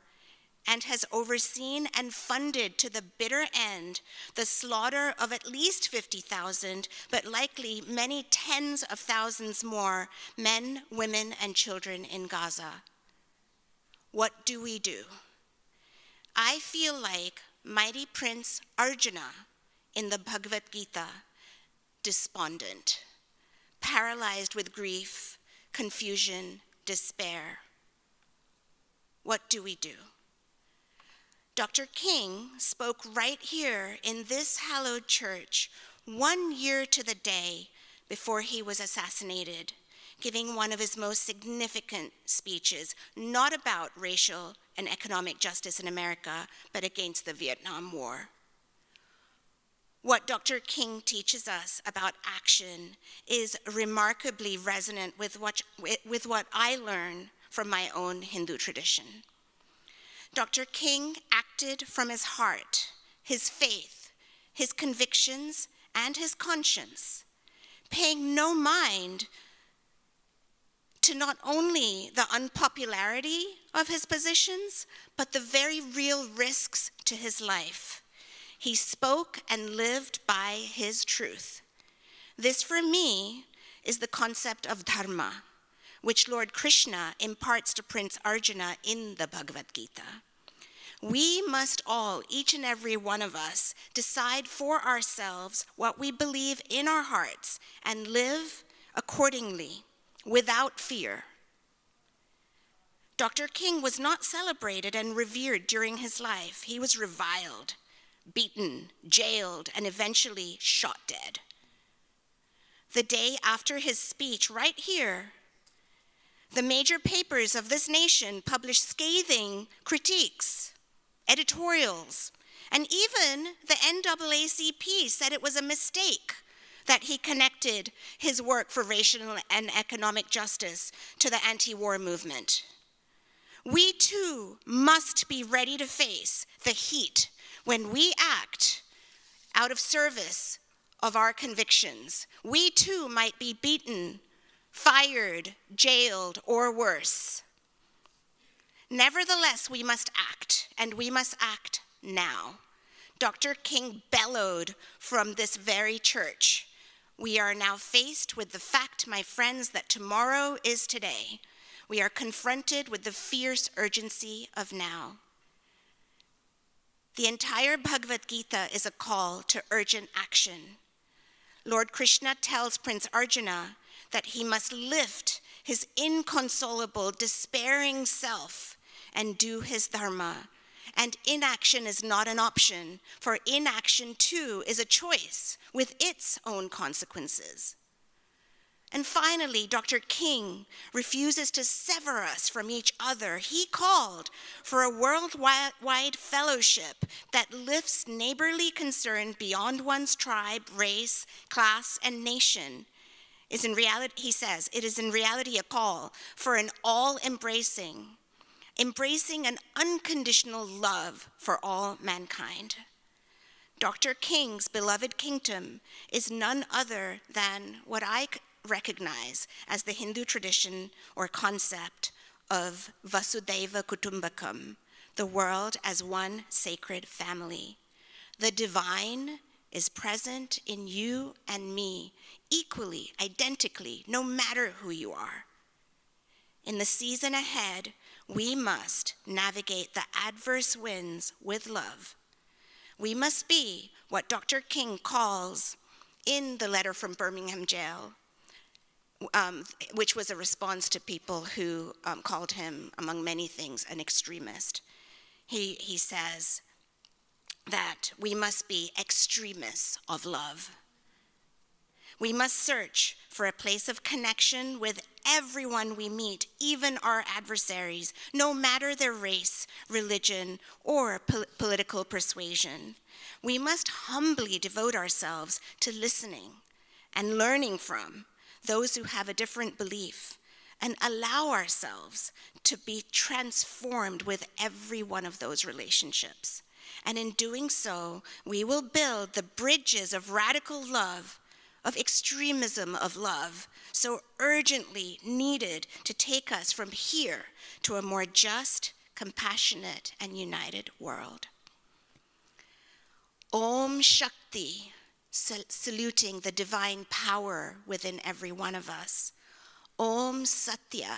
and has overseen and funded to the bitter end the slaughter of at least 50,000, but likely many tens of thousands more men, women, and children in Gaza. What do we do? I feel like mighty Prince Arjuna in the Bhagavad Gita, despondent, paralyzed with grief, confusion, despair. What do we do? Dr. King spoke right here in this hallowed church 1 year to the day before he was assassinated, giving one of his most significant speeches, not about racial and economic justice in America, but against the Vietnam War. What Dr. King teaches us about action is remarkably resonant with what I learn from my own Hindu tradition. Dr. King acted from his heart, his faith, his convictions, and his conscience, paying no mind to not only the unpopularity of his positions, but the very real risks to his life. He spoke and lived by his truth. This, for me, is the concept of dharma, which Lord Krishna imparts to Prince Arjuna in the Bhagavad Gita. We must all, each and every one of us, decide for ourselves what we believe in our hearts and live accordingly, without fear. Dr. King was not celebrated and revered during his life. He was reviled, beaten, jailed, and eventually shot dead. The day after his speech, right here, the major papers of this nation published scathing critiques, editorials, and even the NAACP said it was a mistake that he connected his work for racial and economic justice to the anti-war movement. We too must be ready to face the heat when we act out of service of our convictions. We too might be beaten, fired, jailed, or worse. Nevertheless, we must act, and we must act now. Dr. King bellowed from this very church. We are now faced with the fact, my friends, that tomorrow is today. We are confronted with the fierce urgency of now. The entire Bhagavad Gita is a call to urgent action. Lord Krishna tells Prince Arjuna that he must lift his inconsolable, despairing self and do his dharma. And inaction is not an option, for inaction too is a choice with its own consequences. And finally, Dr. King refuses to sever us from each other. He called for a worldwide fellowship that lifts neighborly concern beyond one's tribe, race, class, and nation. He says, it is in reality a call for an all-embracing, embracing an unconditional love for all mankind. Dr. King's beloved kingdom is none other than what I recognize as the Hindu tradition or concept of Vasudhaiva Kutumbakam, the world as one sacred family. The divine is present in you and me, equally, identically, no matter who you are. In the season ahead, we must navigate the adverse winds with love. We must be what Dr. King calls in the letter from Birmingham jail, which was a response to people who called him, among many things, an extremist. He says that we must be extremists of love. We must search for a place of connection with everyone we meet, even our adversaries, no matter their race, religion, or political persuasion. We must humbly devote ourselves to listening and learning from those who have a different belief, and allow ourselves to be transformed with every one of those relationships. And in doing so, we will build the bridges of radical love, of extremism of love, so urgently needed to take us from here to a more just, compassionate, and united world. Om Shakti, saluting the divine power within every one of us. Om Satya,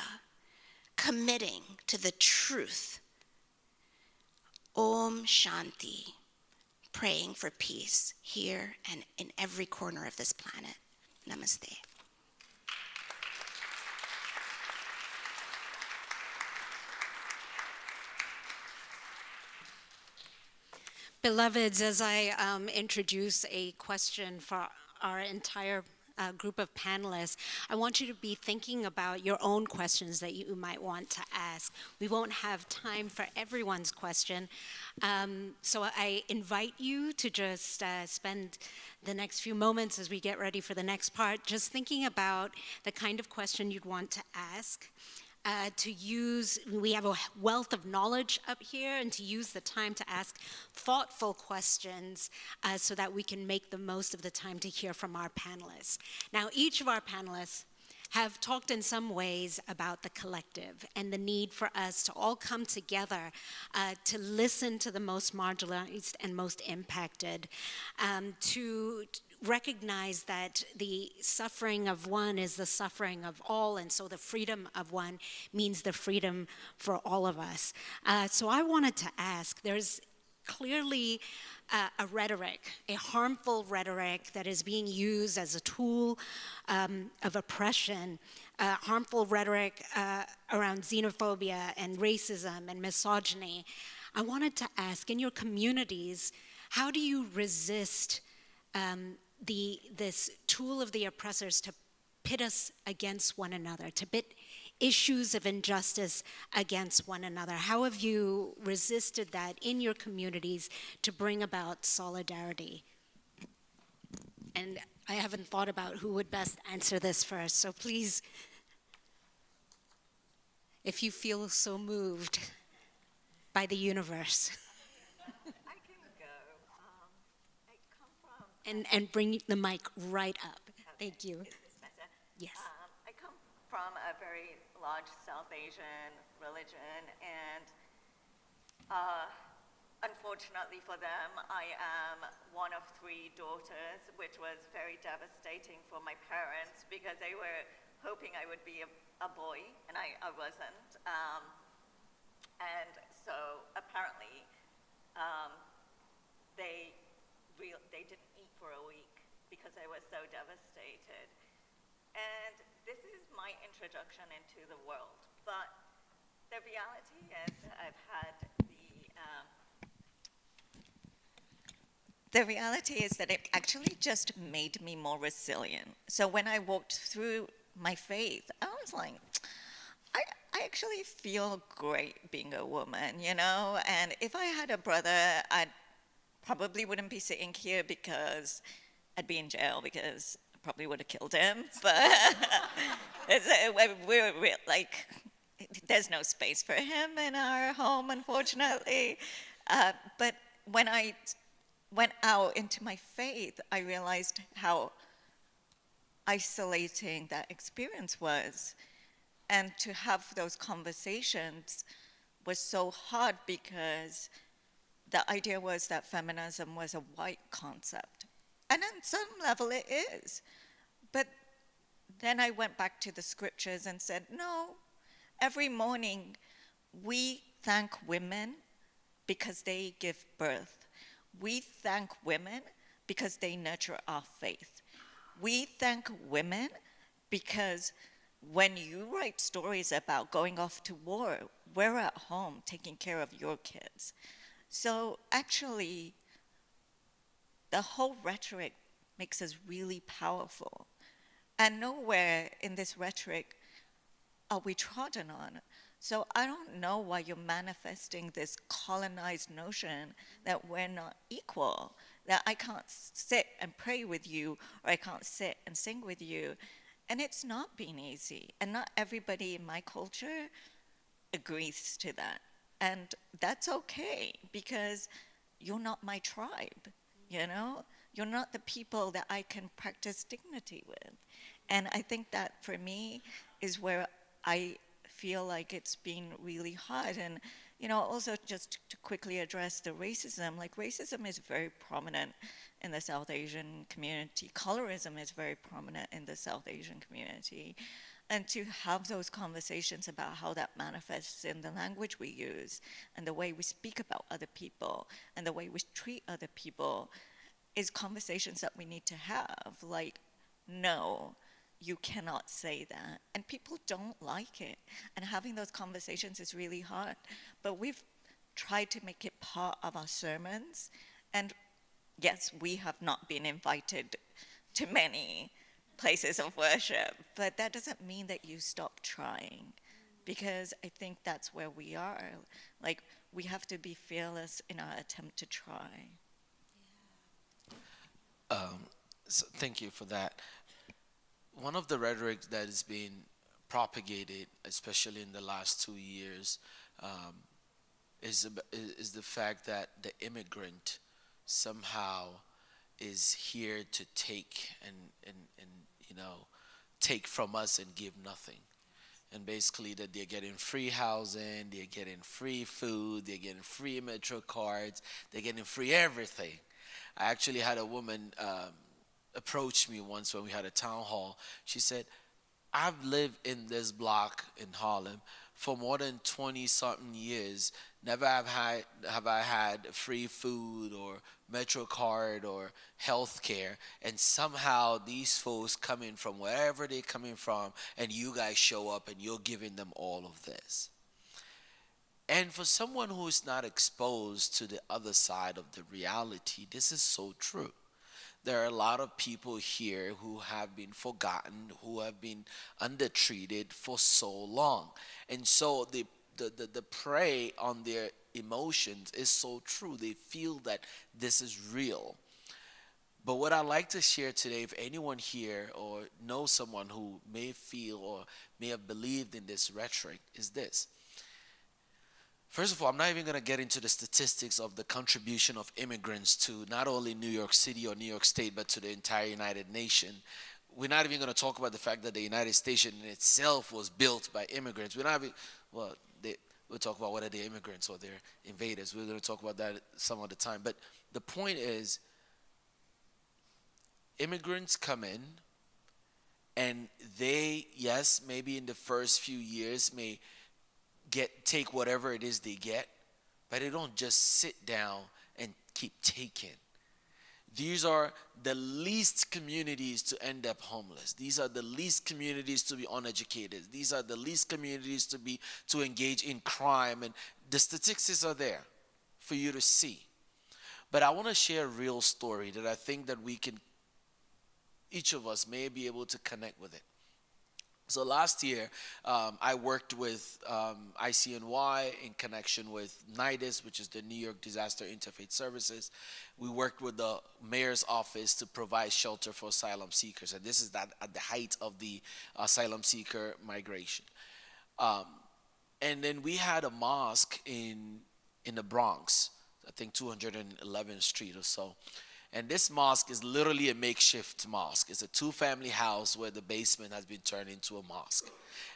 committing to the truth. Om Shanti, praying for peace here and in every corner of this planet. Namaste. Beloveds, as I introduce a question for our entire group of panelists, I want you to be thinking about your own questions that you might want to ask. We won't have time for everyone's question, so I invite you to just spend the next few moments as we get ready for the next part, just thinking about the kind of question you'd want to ask. We have a wealth of knowledge up here, and to use the time to ask thoughtful questions so that we can make the most of the time to hear from our panelists. Now, each of our panelists have talked in some ways about the collective and the need for us to all come together to listen to the most marginalized and most impacted, to recognize that the suffering of one is the suffering of all, and so the freedom of one means the freedom for all of us. So I wanted to ask, there's clearly a rhetoric, a harmful rhetoric that is being used as a tool of oppression, harmful rhetoric around xenophobia and racism and misogyny. I wanted to ask, in your communities, how do you resist this tool of the oppressors to pit us against one another, to pit issues of injustice against one another? How have you resisted that in your communities to bring about solidarity? And I haven't thought about who would best answer this first, so please, if you feel so moved by the universe. I can go. I come from. And bring the mic right up. Thank you. Is this better? Yes. I come from a very large South Asian religion, and unfortunately for them, I am one of 3 daughters, which was very devastating for my parents because they were hoping I would be a boy, and I wasn't. And so apparently they didn't eat for a week because I was so devastated. And this is my introduction into the world. But the reality is that I've had the reality is that it actually just made me more resilient. So when I walked through my faith, I was like, I actually feel great being a woman, you know? And if I had a brother, I probably wouldn't be sitting here because I'd be in jail because I probably would have killed him. But we're like, there's no space for him in our home, unfortunately. But when I went out into my faith, I realized how isolating that experience was. And to have those conversations was so hard because the idea was that feminism was a white concept. And on some level it is. But then I went back to the scriptures and said, no, every morning we thank women because they give birth. We thank women because they nurture our faith. We thank women because when you write stories about going off to war, we're at home taking care of your kids. So actually, the whole rhetoric makes us really powerful. And nowhere in this rhetoric are we trodden on. So I don't know why you're manifesting this colonized notion that we're not equal, that I can't sit and pray with you, or I can't sit and sing with you. And it's not been easy. And not everybody in my culture agrees to that. And that's okay, because you're not my tribe, you know? You're not the people that I can practice dignity with. And I think that for me is where I feel like it's been really hard. And, you know, also just to quickly address the racism, like racism is very prominent in the South Asian community. Colorism is very prominent in the South Asian community. And to have those conversations about how that manifests in the language we use and the way we speak about other people and the way we treat other people is conversations that we need to have. Like, no, you cannot say that. And people don't like it. And having those conversations is really hard. But we've tried to make it part of our sermons. And yes, we have not been invited to many places of worship, but that doesn't mean that you stop trying, because I think that's where we are. Like, we have to be fearless in our attempt to try. So thank you for that. One of the rhetoric that is being propagated, especially in the last 2 years, is the fact that the immigrant somehow is here to take and you know, take from us and give nothing. And basically that they're getting free housing, they're getting free food, they're getting free metro cards, they're getting free everything. I actually had a woman approach me once when we had a town hall. She said, I've lived in this block in Harlem for more than 20-something years. Never have I had free food or MetroCard or healthcare, and somehow these folks come in from wherever they're coming from, and you guys show up and you're giving them all of this. And for someone who is not exposed to the other side of the reality, this is so true. There are a lot of people here who have been forgotten, who have been undertreated for so long. And so the prey on their emotions is so true. They feel that this is real. But what I'd like to share today, if anyone here or knows someone who may feel or may have believed in this rhetoric, is this. First of all, I'm not even going to get into the statistics of the contribution of immigrants to not only New York City or New York State, but to the entire United Nation. We're not even going to talk about the fact that the United States in itself was built by immigrants. We'll talk about whether they're immigrants or they're invaders. We're going to talk about that some other time. But the point is, immigrants come in, and they, yes, maybe in the first few years may take whatever it is they get, but they don't just sit down and keep taking. These are the least communities to end up homeless. These are the least communities to be uneducated. These are the least communities to engage in crime, and the statistics are there for you to see. But I want to share a real story that I think that each of us may be able to connect with it. So last year, I worked with ICNY in connection with NIDIS, which is the New York Disaster Interfaith Services. We worked with the mayor's office to provide shelter for asylum seekers, and this is at the height of the asylum seeker migration. And then we had a mosque in the Bronx, I think 211th Street or so. And this mosque is literally a makeshift mosque. It's a two-family house where the basement has been turned into a mosque.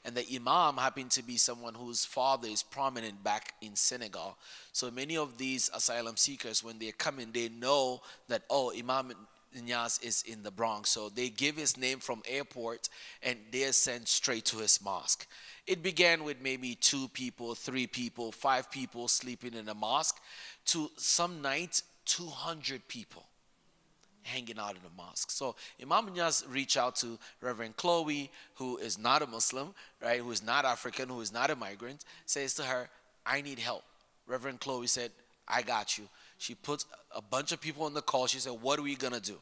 And the imam happened to be someone whose father is prominent back in Senegal. So many of these asylum seekers, when they come in, they know that, oh, Imam Nias is in the Bronx. So they give his name from airport, and they are sent straight to his mosque. It began with maybe 2 people, 3 people, 5 people sleeping in a mosque, to some nights, 200 people hanging out in the mosque. So Imam Nias reached out to Reverend Chloe, who is not a Muslim, right, who is not African, who is not a migrant, says to her, I need help. Reverend Chloe said, I got you. She puts a bunch of people on the call. She said, what are we going to do?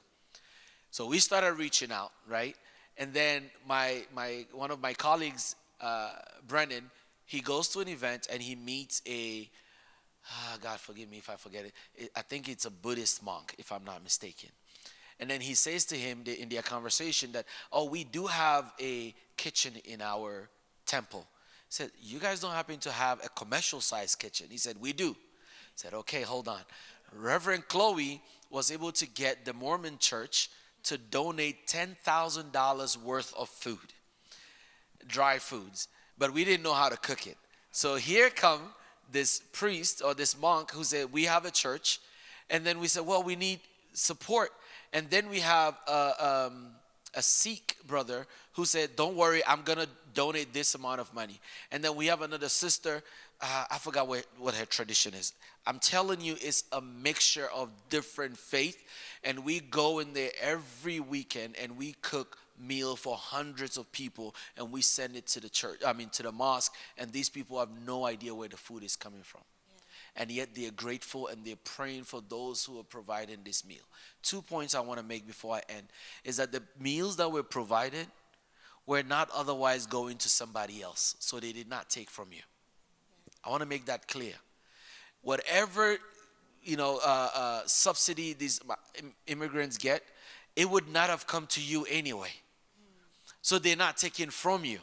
So we started reaching out, right? And then one of my colleagues, Brennan, he goes to an event and he meets God forgive me if I forget it. I think it's a Buddhist monk, if I'm not mistaken. And then he says to him in their conversation that, oh, we do have a kitchen in our temple. He said, you guys don't happen to have a commercial-sized kitchen? He said, we do. He said, okay, hold on. Reverend Chloe was able to get the Mormon church to donate $10,000 worth of food, dry foods, but we didn't know how to cook it. So here come this priest or this monk who said, we have a church. And then we said, well, we need support. And then we have a Sikh brother who said, don't worry, I'm going to donate this amount of money. And then we have another sister, I forgot what her tradition is. I'm telling you, it's a mixture of different faith. And we go in there every weekend and we cook meal for hundreds of people, and we send it to to the mosque, and these people have no idea where the food is coming from. And yet they're grateful and they're praying for those who are providing this meal. 2 points I want to make before I end is that the meals that were provided were not otherwise going to somebody else, so they did not take from you. I want to make that clear. Whatever subsidy these immigrants get, it would not have come to you anyway. So they're not taking from you.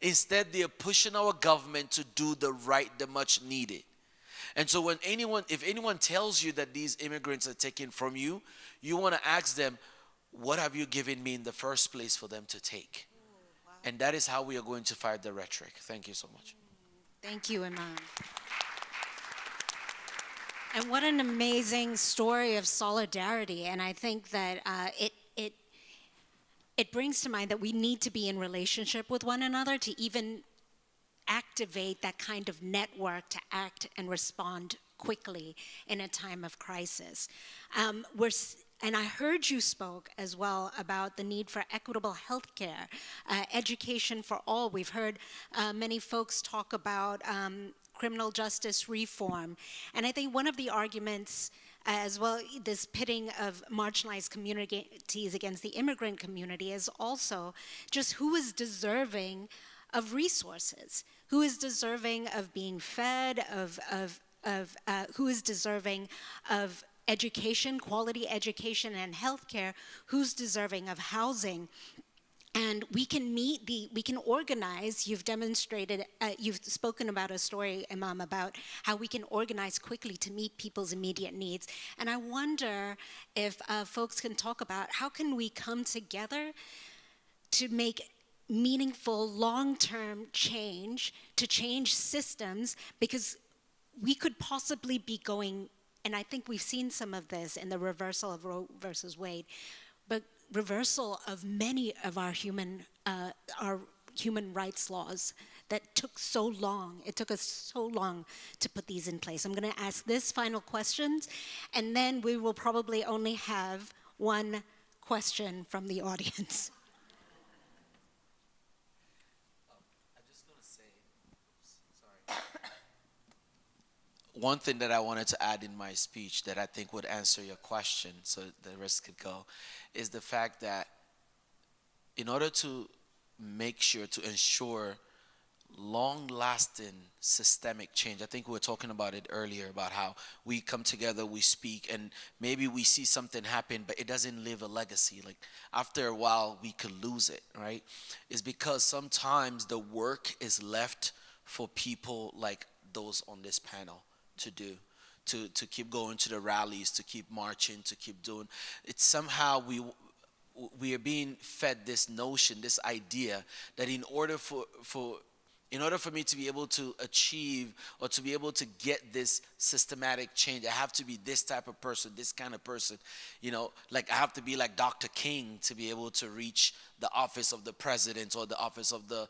Instead, they're pushing our government to do the much needed. And so if anyone tells you that these immigrants are taken from you, you want to ask them, what have you given me in the first place for them to take? Wow. And that is how we are going to fight the rhetoric. Thank you so much. Thank you, Imam. And what an amazing story of solidarity. And I think that it brings to mind that we need to be in relationship with one another to even activate that kind of network to act and respond quickly in a time of crisis. And I heard you spoke as well about the need for equitable health care, education for all. We've heard many folks talk about criminal justice reform. And I think one of the arguments as well, this pitting of marginalized communities against the immigrant community is also just who is deserving of resources, who is deserving of being fed, who is deserving of education, quality education and healthcare, who's deserving of housing. And we can organize. You've demonstrated, you've spoken about a story, Imam, about how we can organize quickly to meet people's immediate needs. And I wonder if folks can talk about how can we come together to make meaningful long-term change, to change systems, because we could possibly be going, and I think we've seen some of this in the reversal of Roe versus Wade, but reversal of many of our human rights laws that took so long. It took us so long to put these in place. I'm going to ask this final question, and then we will probably only have one question from the audience. One thing that I wanted to add in my speech that I think would answer your question, so the rest could go, is the fact that in order to make sure to ensure long-lasting systemic change, I think we were talking about it earlier, about how we come together, we speak, and maybe we see something happen, but it doesn't leave a legacy. Like after a while, we could lose it, right? It's because sometimes the work is left for people like those on this panel to do, to keep going to the rallies, to keep marching, to keep doing. It's somehow we are being fed this notion, this idea that in order for me to be able to achieve or to be able to get this systematic change, I have to be this type of person, this kind of person. You know, like I have to be like Dr. King to be able to reach the office of the president or the office of the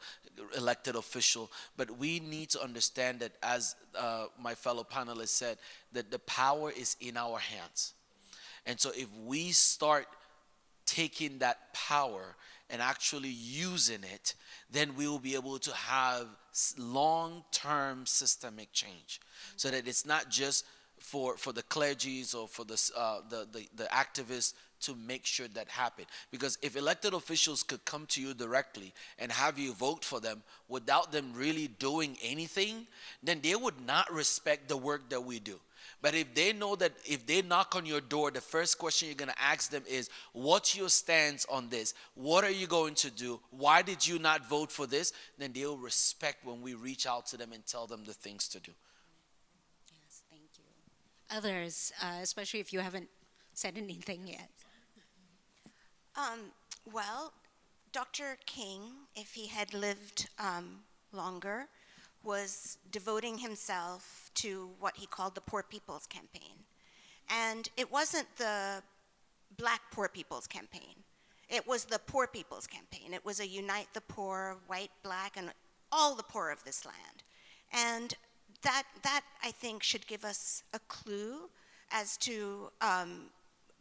elected official. But we need to understand that, as my fellow panelists said, that the power is in our hands. And so if we start taking that power and actually using it, then we will be able to have long-term systemic change, so that it's not just for the clergies or for the activists to make sure that happen. Because if elected officials could come to you directly and have you vote for them without them really doing anything, then they would not respect the work that we do. But if they know that if they knock on your door, the first question you're going to ask them is, what's your stance on this? What are you going to do? Why did you not vote for this? Then they'll respect when we reach out to them and tell them the things to do. Yes, thank you. Others, especially if you haven't said anything yet. Well, Dr. King, if he had lived longer, was devoting himself to what he called the Poor People's Campaign. And it wasn't the Black Poor People's Campaign. It was the Poor People's Campaign. It was a unite the poor, white, black, and all the poor of this land. And that I think should give us a clue as to,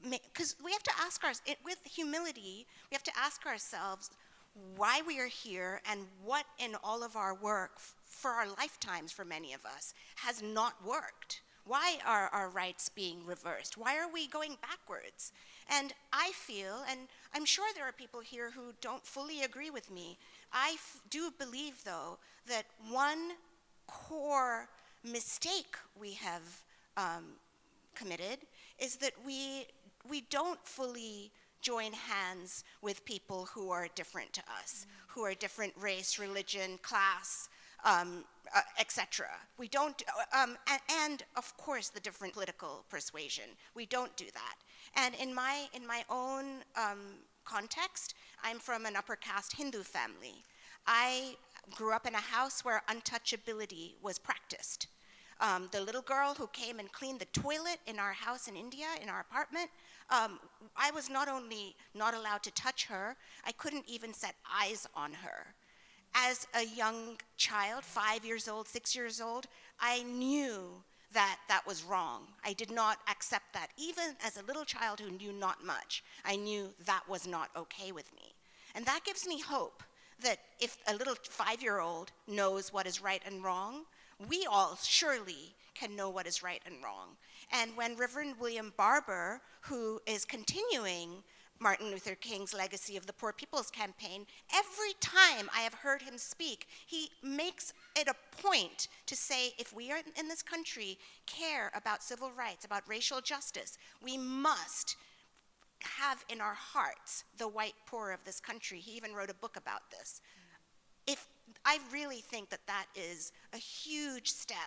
because we have to ask with humility, we have to ask ourselves why we are here and what in all of our work for our lifetimes, for many of us, has not worked. Why are our rights being reversed? Why are we going backwards? And I feel, and I'm sure there are people here who don't fully agree with me, I do believe, though, that one core mistake we have committed is that we don't fully join hands with people who are different to us, who are different race, religion, class, etc. We don't, and of course the different political persuasion. We don't do that. And in my own context, I'm from an upper caste Hindu family. I grew up in a house where untouchability was practiced. The little girl who came and cleaned the toilet in our house in India, in our apartment, I was not only not allowed to touch her, I couldn't even set eyes on her. As a young child, 5 years old, 6 years old, I knew that that was wrong. I did not accept that. Even as a little child who knew not much, I knew that was not okay with me. And that gives me hope that if a little 5-year-old knows what is right and wrong, we all surely can know what is right and wrong. And when Reverend William Barber, who is continuing Martin Luther King's legacy of the Poor People's Campaign, every time I have heard him speak, he makes it a point to say, if we are in this country care about civil rights, about racial justice, we must have in our hearts the white poor of this country. He even wrote a book about this. If I really think that that is a huge step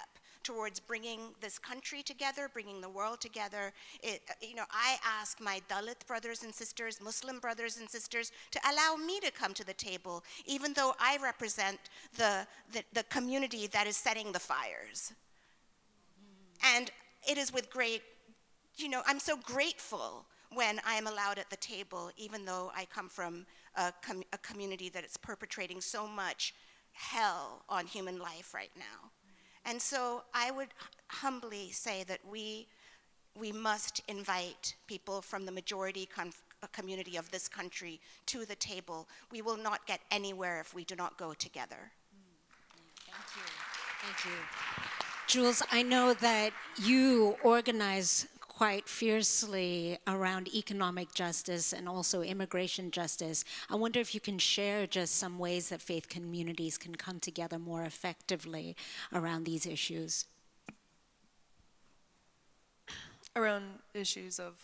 towards bringing this country together, bringing the world together. I ask my Dalit brothers and sisters, Muslim brothers and sisters, to allow me to come to the table, even though I represent the community that is setting the fires. And it is with great, I'm so grateful when I am allowed at the table, even though I come from a community that is perpetrating so much hell on human life right now. And so I would humbly say that we must invite people from the majority community of this country to the table. We will not get anywhere if we do not go together. Thank you. Thank you. Jules, I know that you organize quite fiercely around economic justice and also immigration justice. I wonder if you can share just some ways that faith communities can come together more effectively around these issues. Around issues of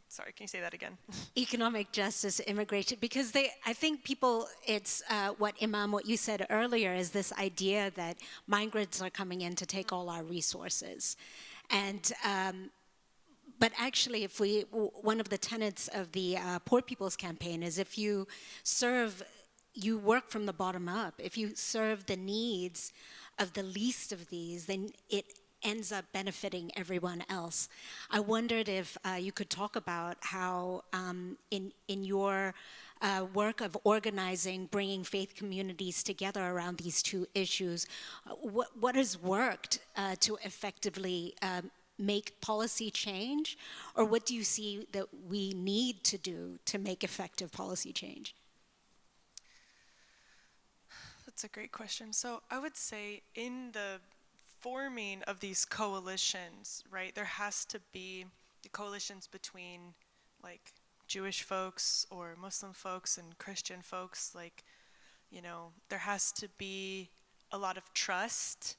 sorry, can you say that again? Economic justice, immigration, because I think people, it's what you said earlier, is this idea that migrants are coming in to take all our resources. And but actually, one of the tenets of the Poor People's Campaign is if you work from the bottom up. If you serve the needs of the least of these, then it ends up benefiting everyone else. I wondered if you could talk about how in your work of organizing, bringing faith communities together around these two issues, what has worked to effectively make policy change, or what do you see that we need to do to make effective policy change? That's a great question. So I would say in the forming of these coalitions, right, there has to be the coalitions between Jewish folks or Muslim folks and Christian folks, there has to be a lot of trust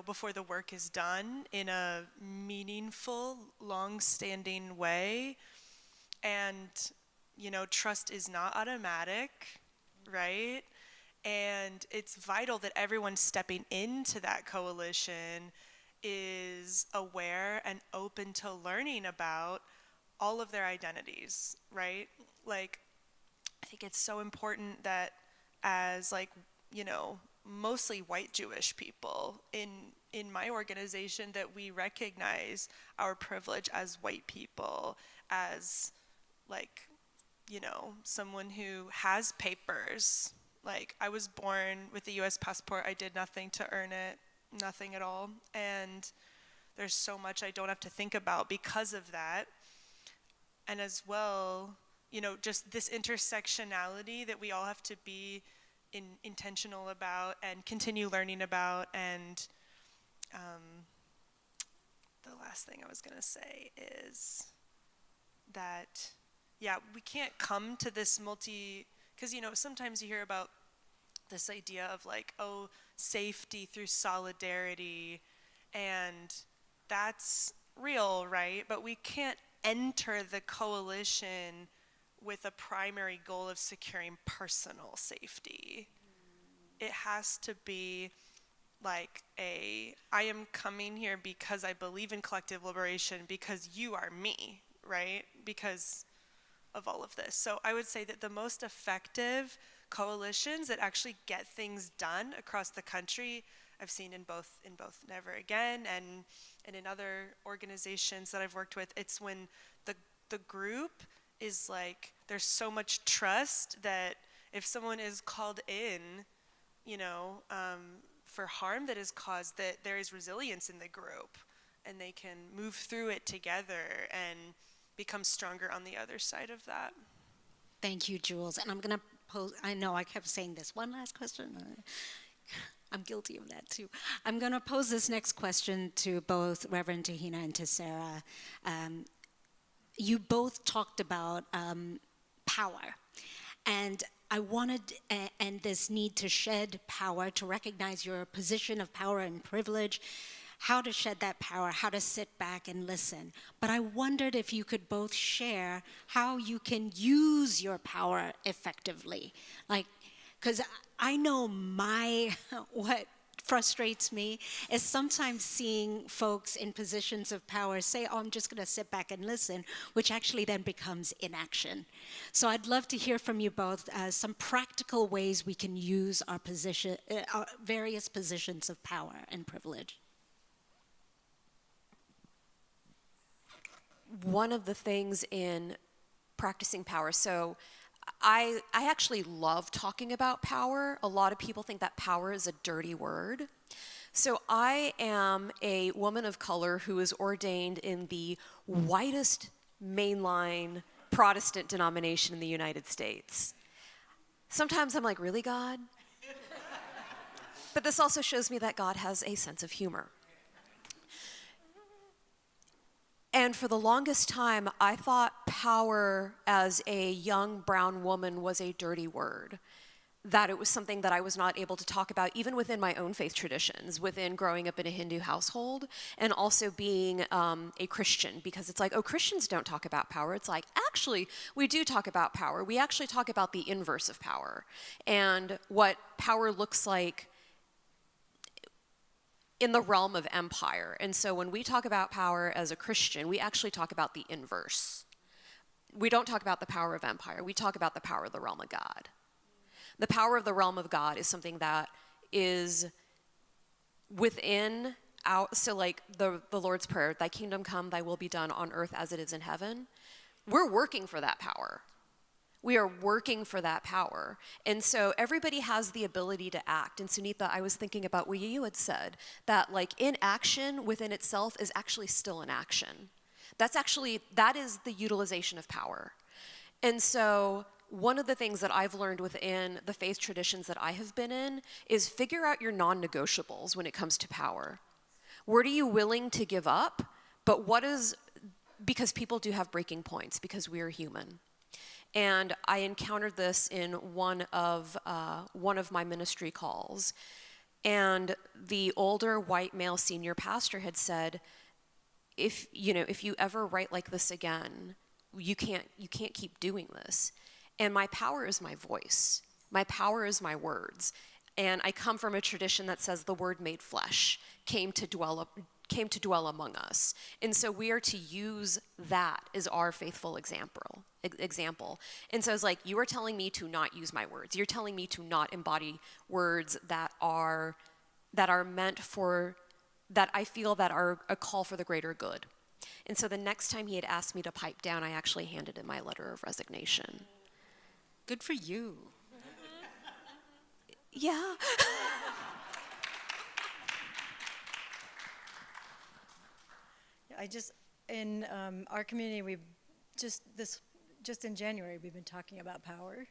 before the work is done in a meaningful, long-standing way. And, trust is not automatic, right? And it's vital that everyone stepping into that coalition is aware and open to learning about all of their identities, right? I think it's so important that as mostly white Jewish people in my organization, that we recognize our privilege as white people, as someone who has papers. I was born with the US passport. I did nothing to earn it, nothing at all. And there's so much I don't have to think about because of that. And as well, just this intersectionality that we all have to be intentional about and continue learning about. And the last thing I was going to say is that, we can't come to this because, sometimes you hear about this idea of safety through solidarity, and that's real, right? But we can't enter the coalition with a primary goal of securing personal safety. It has to be I am coming here because I believe in collective liberation, because you are me, right? Because of all of this. So I would say that the most effective coalitions that actually get things done across the country, I've seen in both Never Again and in other organizations that I've worked with, it's when the group is there's so much trust that if someone is called in, for harm that is caused, that there is resilience in the group and they can move through it together and become stronger on the other side of that. Thank you, Jules. And I'm going to pose, I know I kept saying this. One last question. I'm guilty of that too. I'm going to pose this next question to both Reverend Tahina and to Sarah. You both talked about power. And I wanted, and this need to shed power, to recognize your position of power and privilege, how to shed that power, how to sit back and listen. But I wondered if you could both share how you can use your power effectively. Like, because I know what frustrates me is sometimes seeing folks in positions of power say, oh, I'm just going to sit back and listen, which actually then becomes inaction. So I'd love to hear from you both some practical ways we can use our various positions of power and privilege. One of the things in practicing power, so I actually love talking about power. A lot of people think that power is a dirty word. So I am a woman of color who is ordained in the whitest mainline Protestant denomination in the United States. Sometimes I'm like, really, God? But this also shows me that God has a sense of humor. And for the longest time, I thought power as a young brown woman was a dirty word, that it was something that I was not able to talk about, even within my own faith traditions, within growing up in a Hindu household, and also being a Christian, because it's like, oh, Christians don't talk about power. It's like, actually, we do talk about power. We actually talk about the inverse of power, and what power looks like in the realm of empire. And so when we talk about power as a Christian, we actually talk about the inverse. We don't talk about the power of empire. We talk about the power of the realm of God. The power of the realm of God is something that is within so like the Lord's Prayer, thy kingdom come, thy will be done on earth as it is in heaven. We're working for that power. We are working for that power. And so everybody has the ability to act. And Sunita, I was thinking about what you had said, that like inaction within itself is actually still an action. That is the utilization of power. And so one of the things that I've learned within the faith traditions that I have been in is figure out your non-negotiables when it comes to power. What are you willing to give up? But because people do have breaking points, because we are human. And I encountered this in one of my ministry calls. And the older white male senior pastor had said, if you ever write like this again, you can't keep doing this. And my power is my voice. My power is my words. And I come from a tradition that says the word made flesh came to dwell among us. And so we are to use that as our faithful example. And so it's like, you are telling me to not use my words. You're telling me to not embody words that are meant for, that I feel that are a call for the greater good. And so the next time he had asked me to pipe down, I actually handed him my letter of resignation. Good for you. Yeah. In our community, we've just in January, we've been talking about power.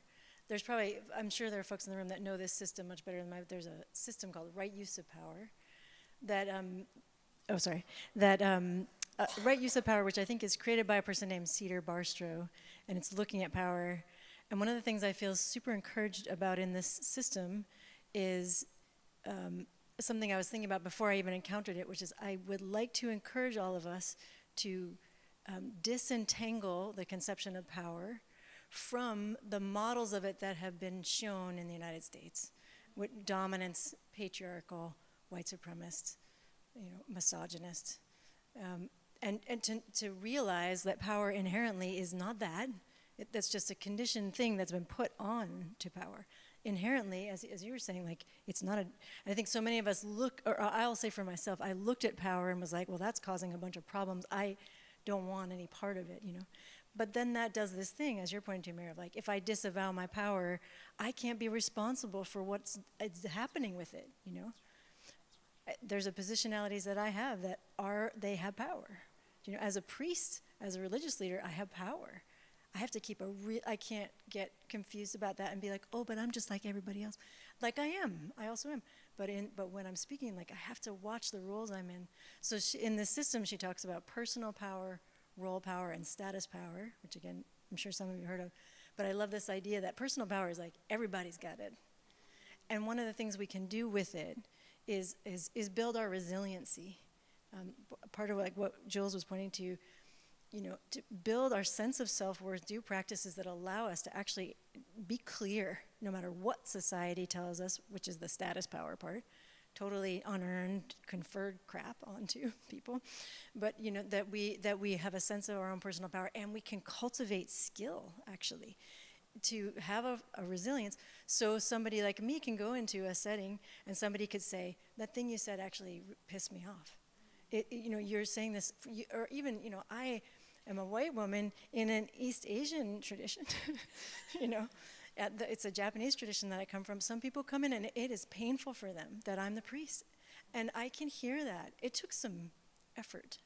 I'm sure there are folks in the room that know this system much better than there's a system called right use of power right use of power, which I think is created by a person named Cedar Barstow, and it's looking at power. And one of the things I feel super encouraged about in this system is something I was thinking about before I even encountered it, which is I would like to encourage all of us to disentangle the conception of power from the models of it that have been shown in the United States, with dominance, patriarchal, white supremacist, misogynist, and to realize that power inherently is not that. That's just a conditioned thing that's been put on to power. Inherently, as you were saying, like, it's not I think so many of us I'll say for myself, I looked at power and was like, well, that's causing a bunch of problems. I don't want any part of it, But then that does this thing, as you're pointing to, Mary, of like, if I disavow my power, I can't be responsible for what's happening with it, there's a positionalities that I have that they have power. You know, as a priest, as a religious leader, I have power. I have to keep I can't get confused about that and be like, oh, but I'm just like everybody else. Like I am, I also am. But when I'm speaking, like I have to watch the roles I'm in. So in this system, she talks about personal power, role power, and status power, which again, I'm sure some of you heard of. But I love this idea that personal power is like everybody's got it. And one of the things we can do with it is build our resiliency. Part of like what Jules was pointing to, you know, to build our sense of self-worth, do practices that allow us to actually be clear, no matter what society tells us, which is the status power part, totally unearned, conferred crap onto people, but you know that we have a sense of our own personal power, and we can cultivate skill actually to have a resilience. So somebody like me can go into a setting and somebody could say, that thing you said actually pissed me off. You know, you're saying this, or even, you know, I am a white woman in an East Asian tradition, you know. It's a Japanese tradition that I come from. Some people come in and it is painful for them that I'm the priest. And I can hear that. It took some effort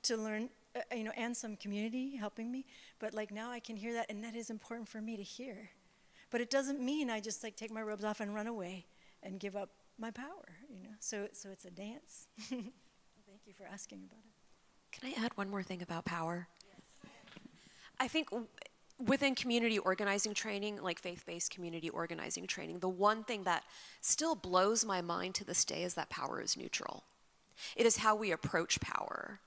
to learn, you know, and some community helping me. But like now I can hear that, and that is important for me to hear. But it doesn't mean I just like take my robes off and run away and give up my power, you know. So it's a dance. Thank you for asking about it. Can I add one more thing about power? Yes. I think within community organizing training, like faith-based community organizing training, the one thing that still blows my mind to this day is that power is neutral. It is how we approach power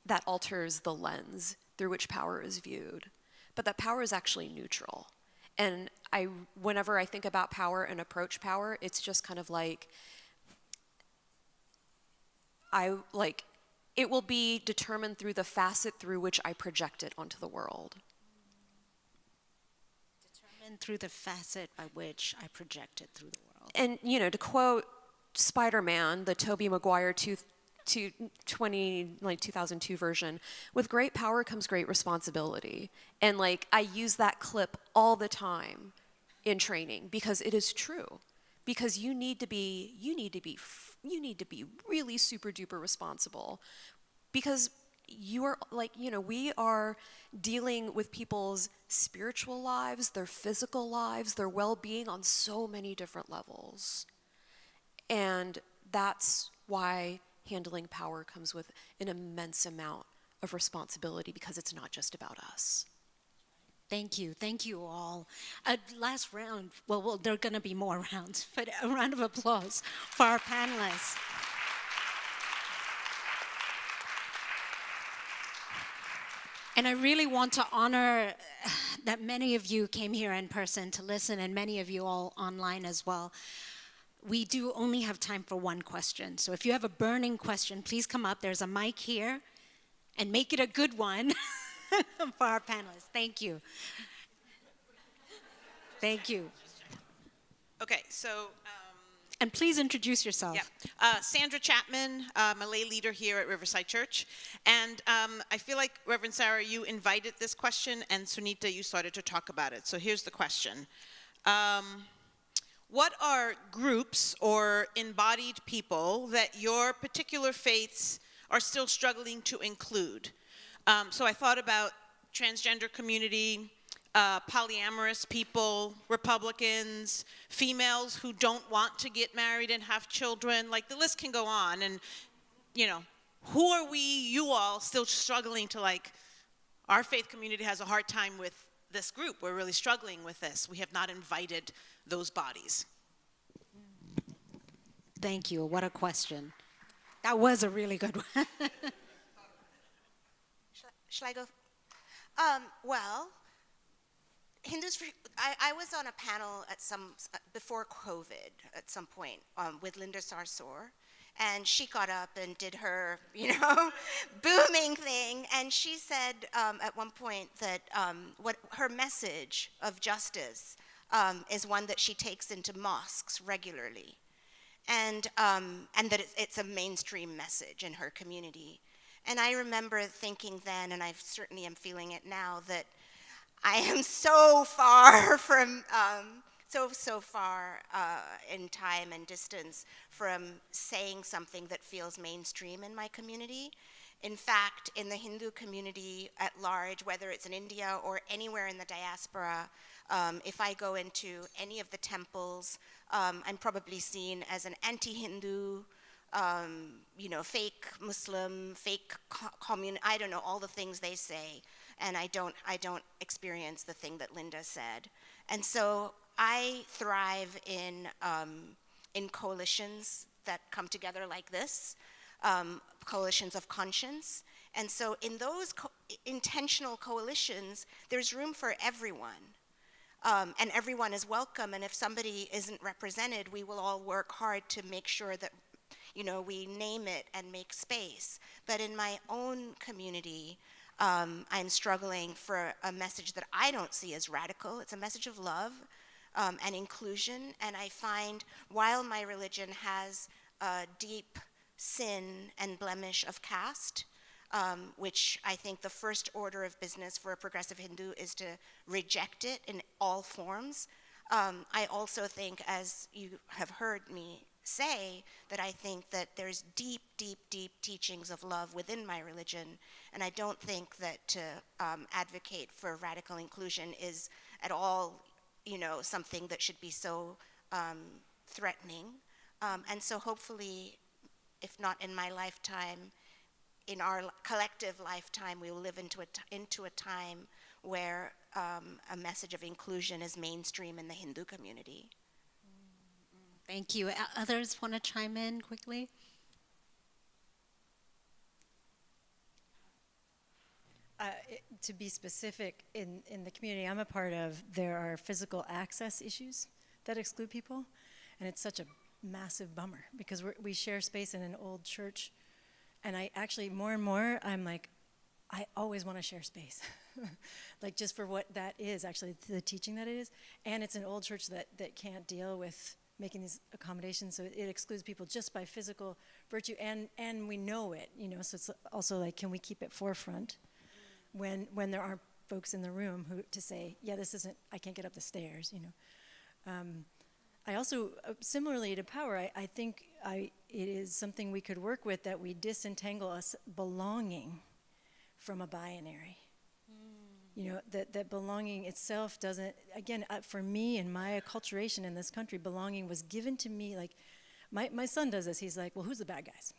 that alters the lens through which power is viewed, but that power is actually neutral. And whenever I think about power and approach power, it's just kind of like, it will be determined through the facet through which I project it onto the world. Determined through the facet by which I project it through the world. And, you know, to quote Spider-Man, the Tobey Maguire 2002 version, with great power comes great responsibility. And like, I use that clip all the time in training because it is true. Because you need to be really super duper responsible, because you are like, you know, we are dealing with people's spiritual lives, their physical lives, their well-being on so many different levels. And that's why handling power comes with an immense amount of responsibility, because it's not just about us. Thank you all. Last round, well, there are going to be more rounds, but a round of applause for our panelists. And I really want to honor that many of you came here in person to listen, and many of you all online as well. We do only have time for one question. So if you have a burning question, please come up. There's a mic here, and make it a good one. For our panelists. Thank you. Thank you. Okay, so... and please introduce yourself. Yeah. Sandra Chapman, I'm a lay leader here at Riverside Church. And I feel like, Reverend Sarah, you invited this question, and Sunita, you started to talk about it. So here's the question. What are groups or embodied people that your particular faiths are still struggling to include? So I thought about transgender community, polyamorous people, Republicans, females who don't want to get married and have children. Like, the list can go on. And, you know, who are we, you all, still struggling to, like, our faith community has a hard time with this group. We're really struggling with this. We have not invited those bodies. Thank you. What a question. That was a really good one. Shall I go? Well, Hindus. I was on a panel at before COVID at some point with Linda Sarsour, and she got up and did her, you know, booming thing, and she said at one point that what her message of justice is one that she takes into mosques regularly, and that it's a mainstream message in her community. And I remember thinking then, and I certainly am feeling it now, that I am so far from so far in time and distance from saying something that feels mainstream in my community. In fact, in the Hindu community at large, whether it's in India or anywhere in the diaspora, if I go into any of the temples, I'm probably seen as an anti-Hindu, fake Muslim, fake communist, I don't know, all the things they say. And I don't experience the thing that Linda said. And so I thrive in coalitions that come together like this, coalitions of conscience. And so in those intentional coalitions, there's room for everyone. And everyone is welcome. And if somebody isn't represented, we will all work hard to make sure that, we name it and make space. But in my own community, I'm struggling for a message that I don't see as radical. It's a message of love and inclusion. And I find while my religion has a deep sin and blemish of caste, which I think the first order of business for a progressive Hindu is to reject it in all forms, I also think, as you have heard me say, that I think that there's deep, deep, deep teachings of love within my religion, and I don't think that to advocate for radical inclusion is at all, something that should be so threatening. And so hopefully, if not in my lifetime, in our collective lifetime, we will live into a time where a message of inclusion is mainstream in the Hindu community. Thank you. Others want to chime in quickly? To be specific, in the community I'm a part of, there are physical access issues that exclude people, and it's such a massive bummer because we share space in an old church, and I actually more and more I'm like, I always want to share space, like just for what that is, actually the teaching that it is, and it's an old church that can't deal with making these accommodations, so it excludes people just by physical virtue, and we know it, so it's also like, can we keep it forefront when there aren't folks in the room who to say, yeah, this isn't, I can't get up the stairs, I also, similarly to power, I think it is something we could work with, that we disentangle us belonging from a binary. That belonging itself doesn't, again, for me in my acculturation in this country, belonging was given to me, like, my son does this, he's like, well, who's the bad guys?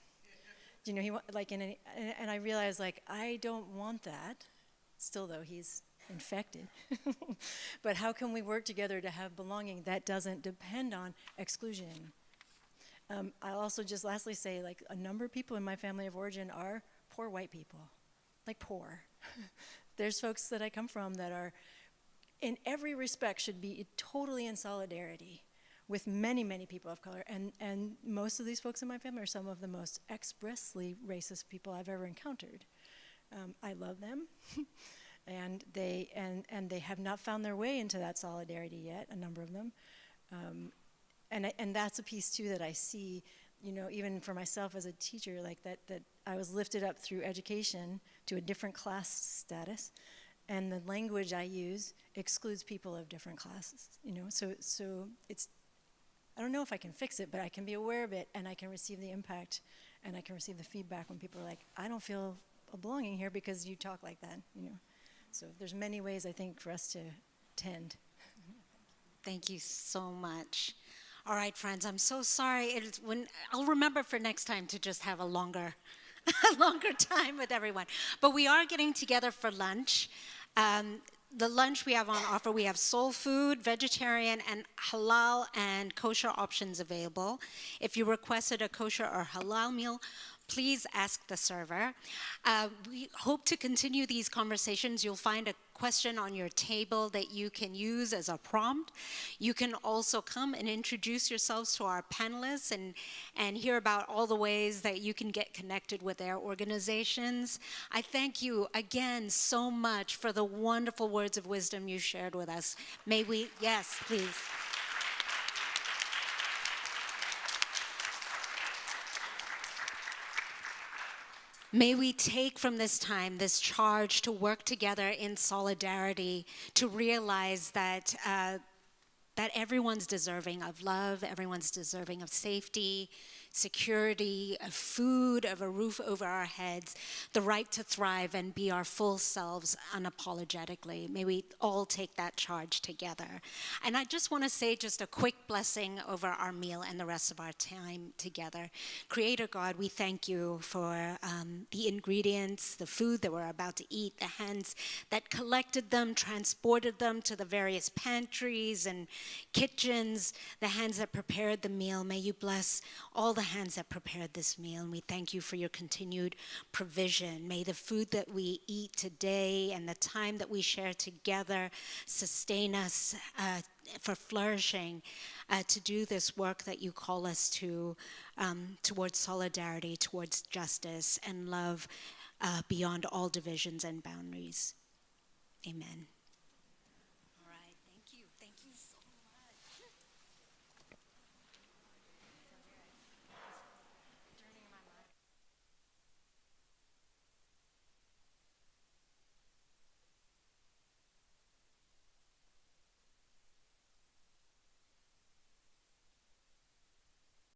And I realized, like, I don't want that, still though, he's infected. But how can we work together to have belonging that doesn't depend on exclusion? I'll also just lastly say, like, a number of people in my family of origin are poor white people, like poor. There's folks that I come from that are, in every respect, should be totally in solidarity with many, many people of color. And most of these folks in my family are some of the most expressly racist people I've ever encountered. I love them. And they have not found their way into that solidarity yet, a number of them. And that's a piece too that I see, even for myself as a teacher, like that I was lifted up through education to a different class status, and the language I use excludes people of different classes, so it's, I don't know if I can fix it, but I can be aware of it, and I can receive the impact, and I can receive the feedback when people are like, I don't feel a belonging here because you talk like that, So there's many ways, I think, for us to tend. Thank you so much. All right, friends, I'm so sorry. I'll remember for next time to just have a longer time with everyone. But we are getting together for lunch. The lunch we have on offer, we have soul food, vegetarian, and halal and kosher options available. If you requested a kosher or halal meal, please ask the server. We hope to continue these conversations. You'll find a question on your table that you can use as a prompt. You can also come and introduce yourselves to our panelists and hear about all the ways that you can get connected with their organizations. I thank you again so much for the wonderful words of wisdom you shared with us. May we, yes, please. May we take from this time this charge to work together in solidarity, to realize that that everyone's deserving of love, everyone's deserving of safety, security, of food, of a roof over our heads, the right to thrive and be our full selves unapologetically. May we all take that charge together. And I just want to say just a quick blessing over our meal and the rest of our time together. Creator God, we thank you for the ingredients, the food that we're about to eat, the hands that collected them, transported them to the various pantries and kitchens, the hands that prepared the meal. May you bless all the hands that prepared this meal, and we thank you for your continued provision. May the food that we eat today and the time that we share together sustain us for flourishing, to do this work that you call us to, towards solidarity, towards justice and love beyond all divisions and boundaries. Amen.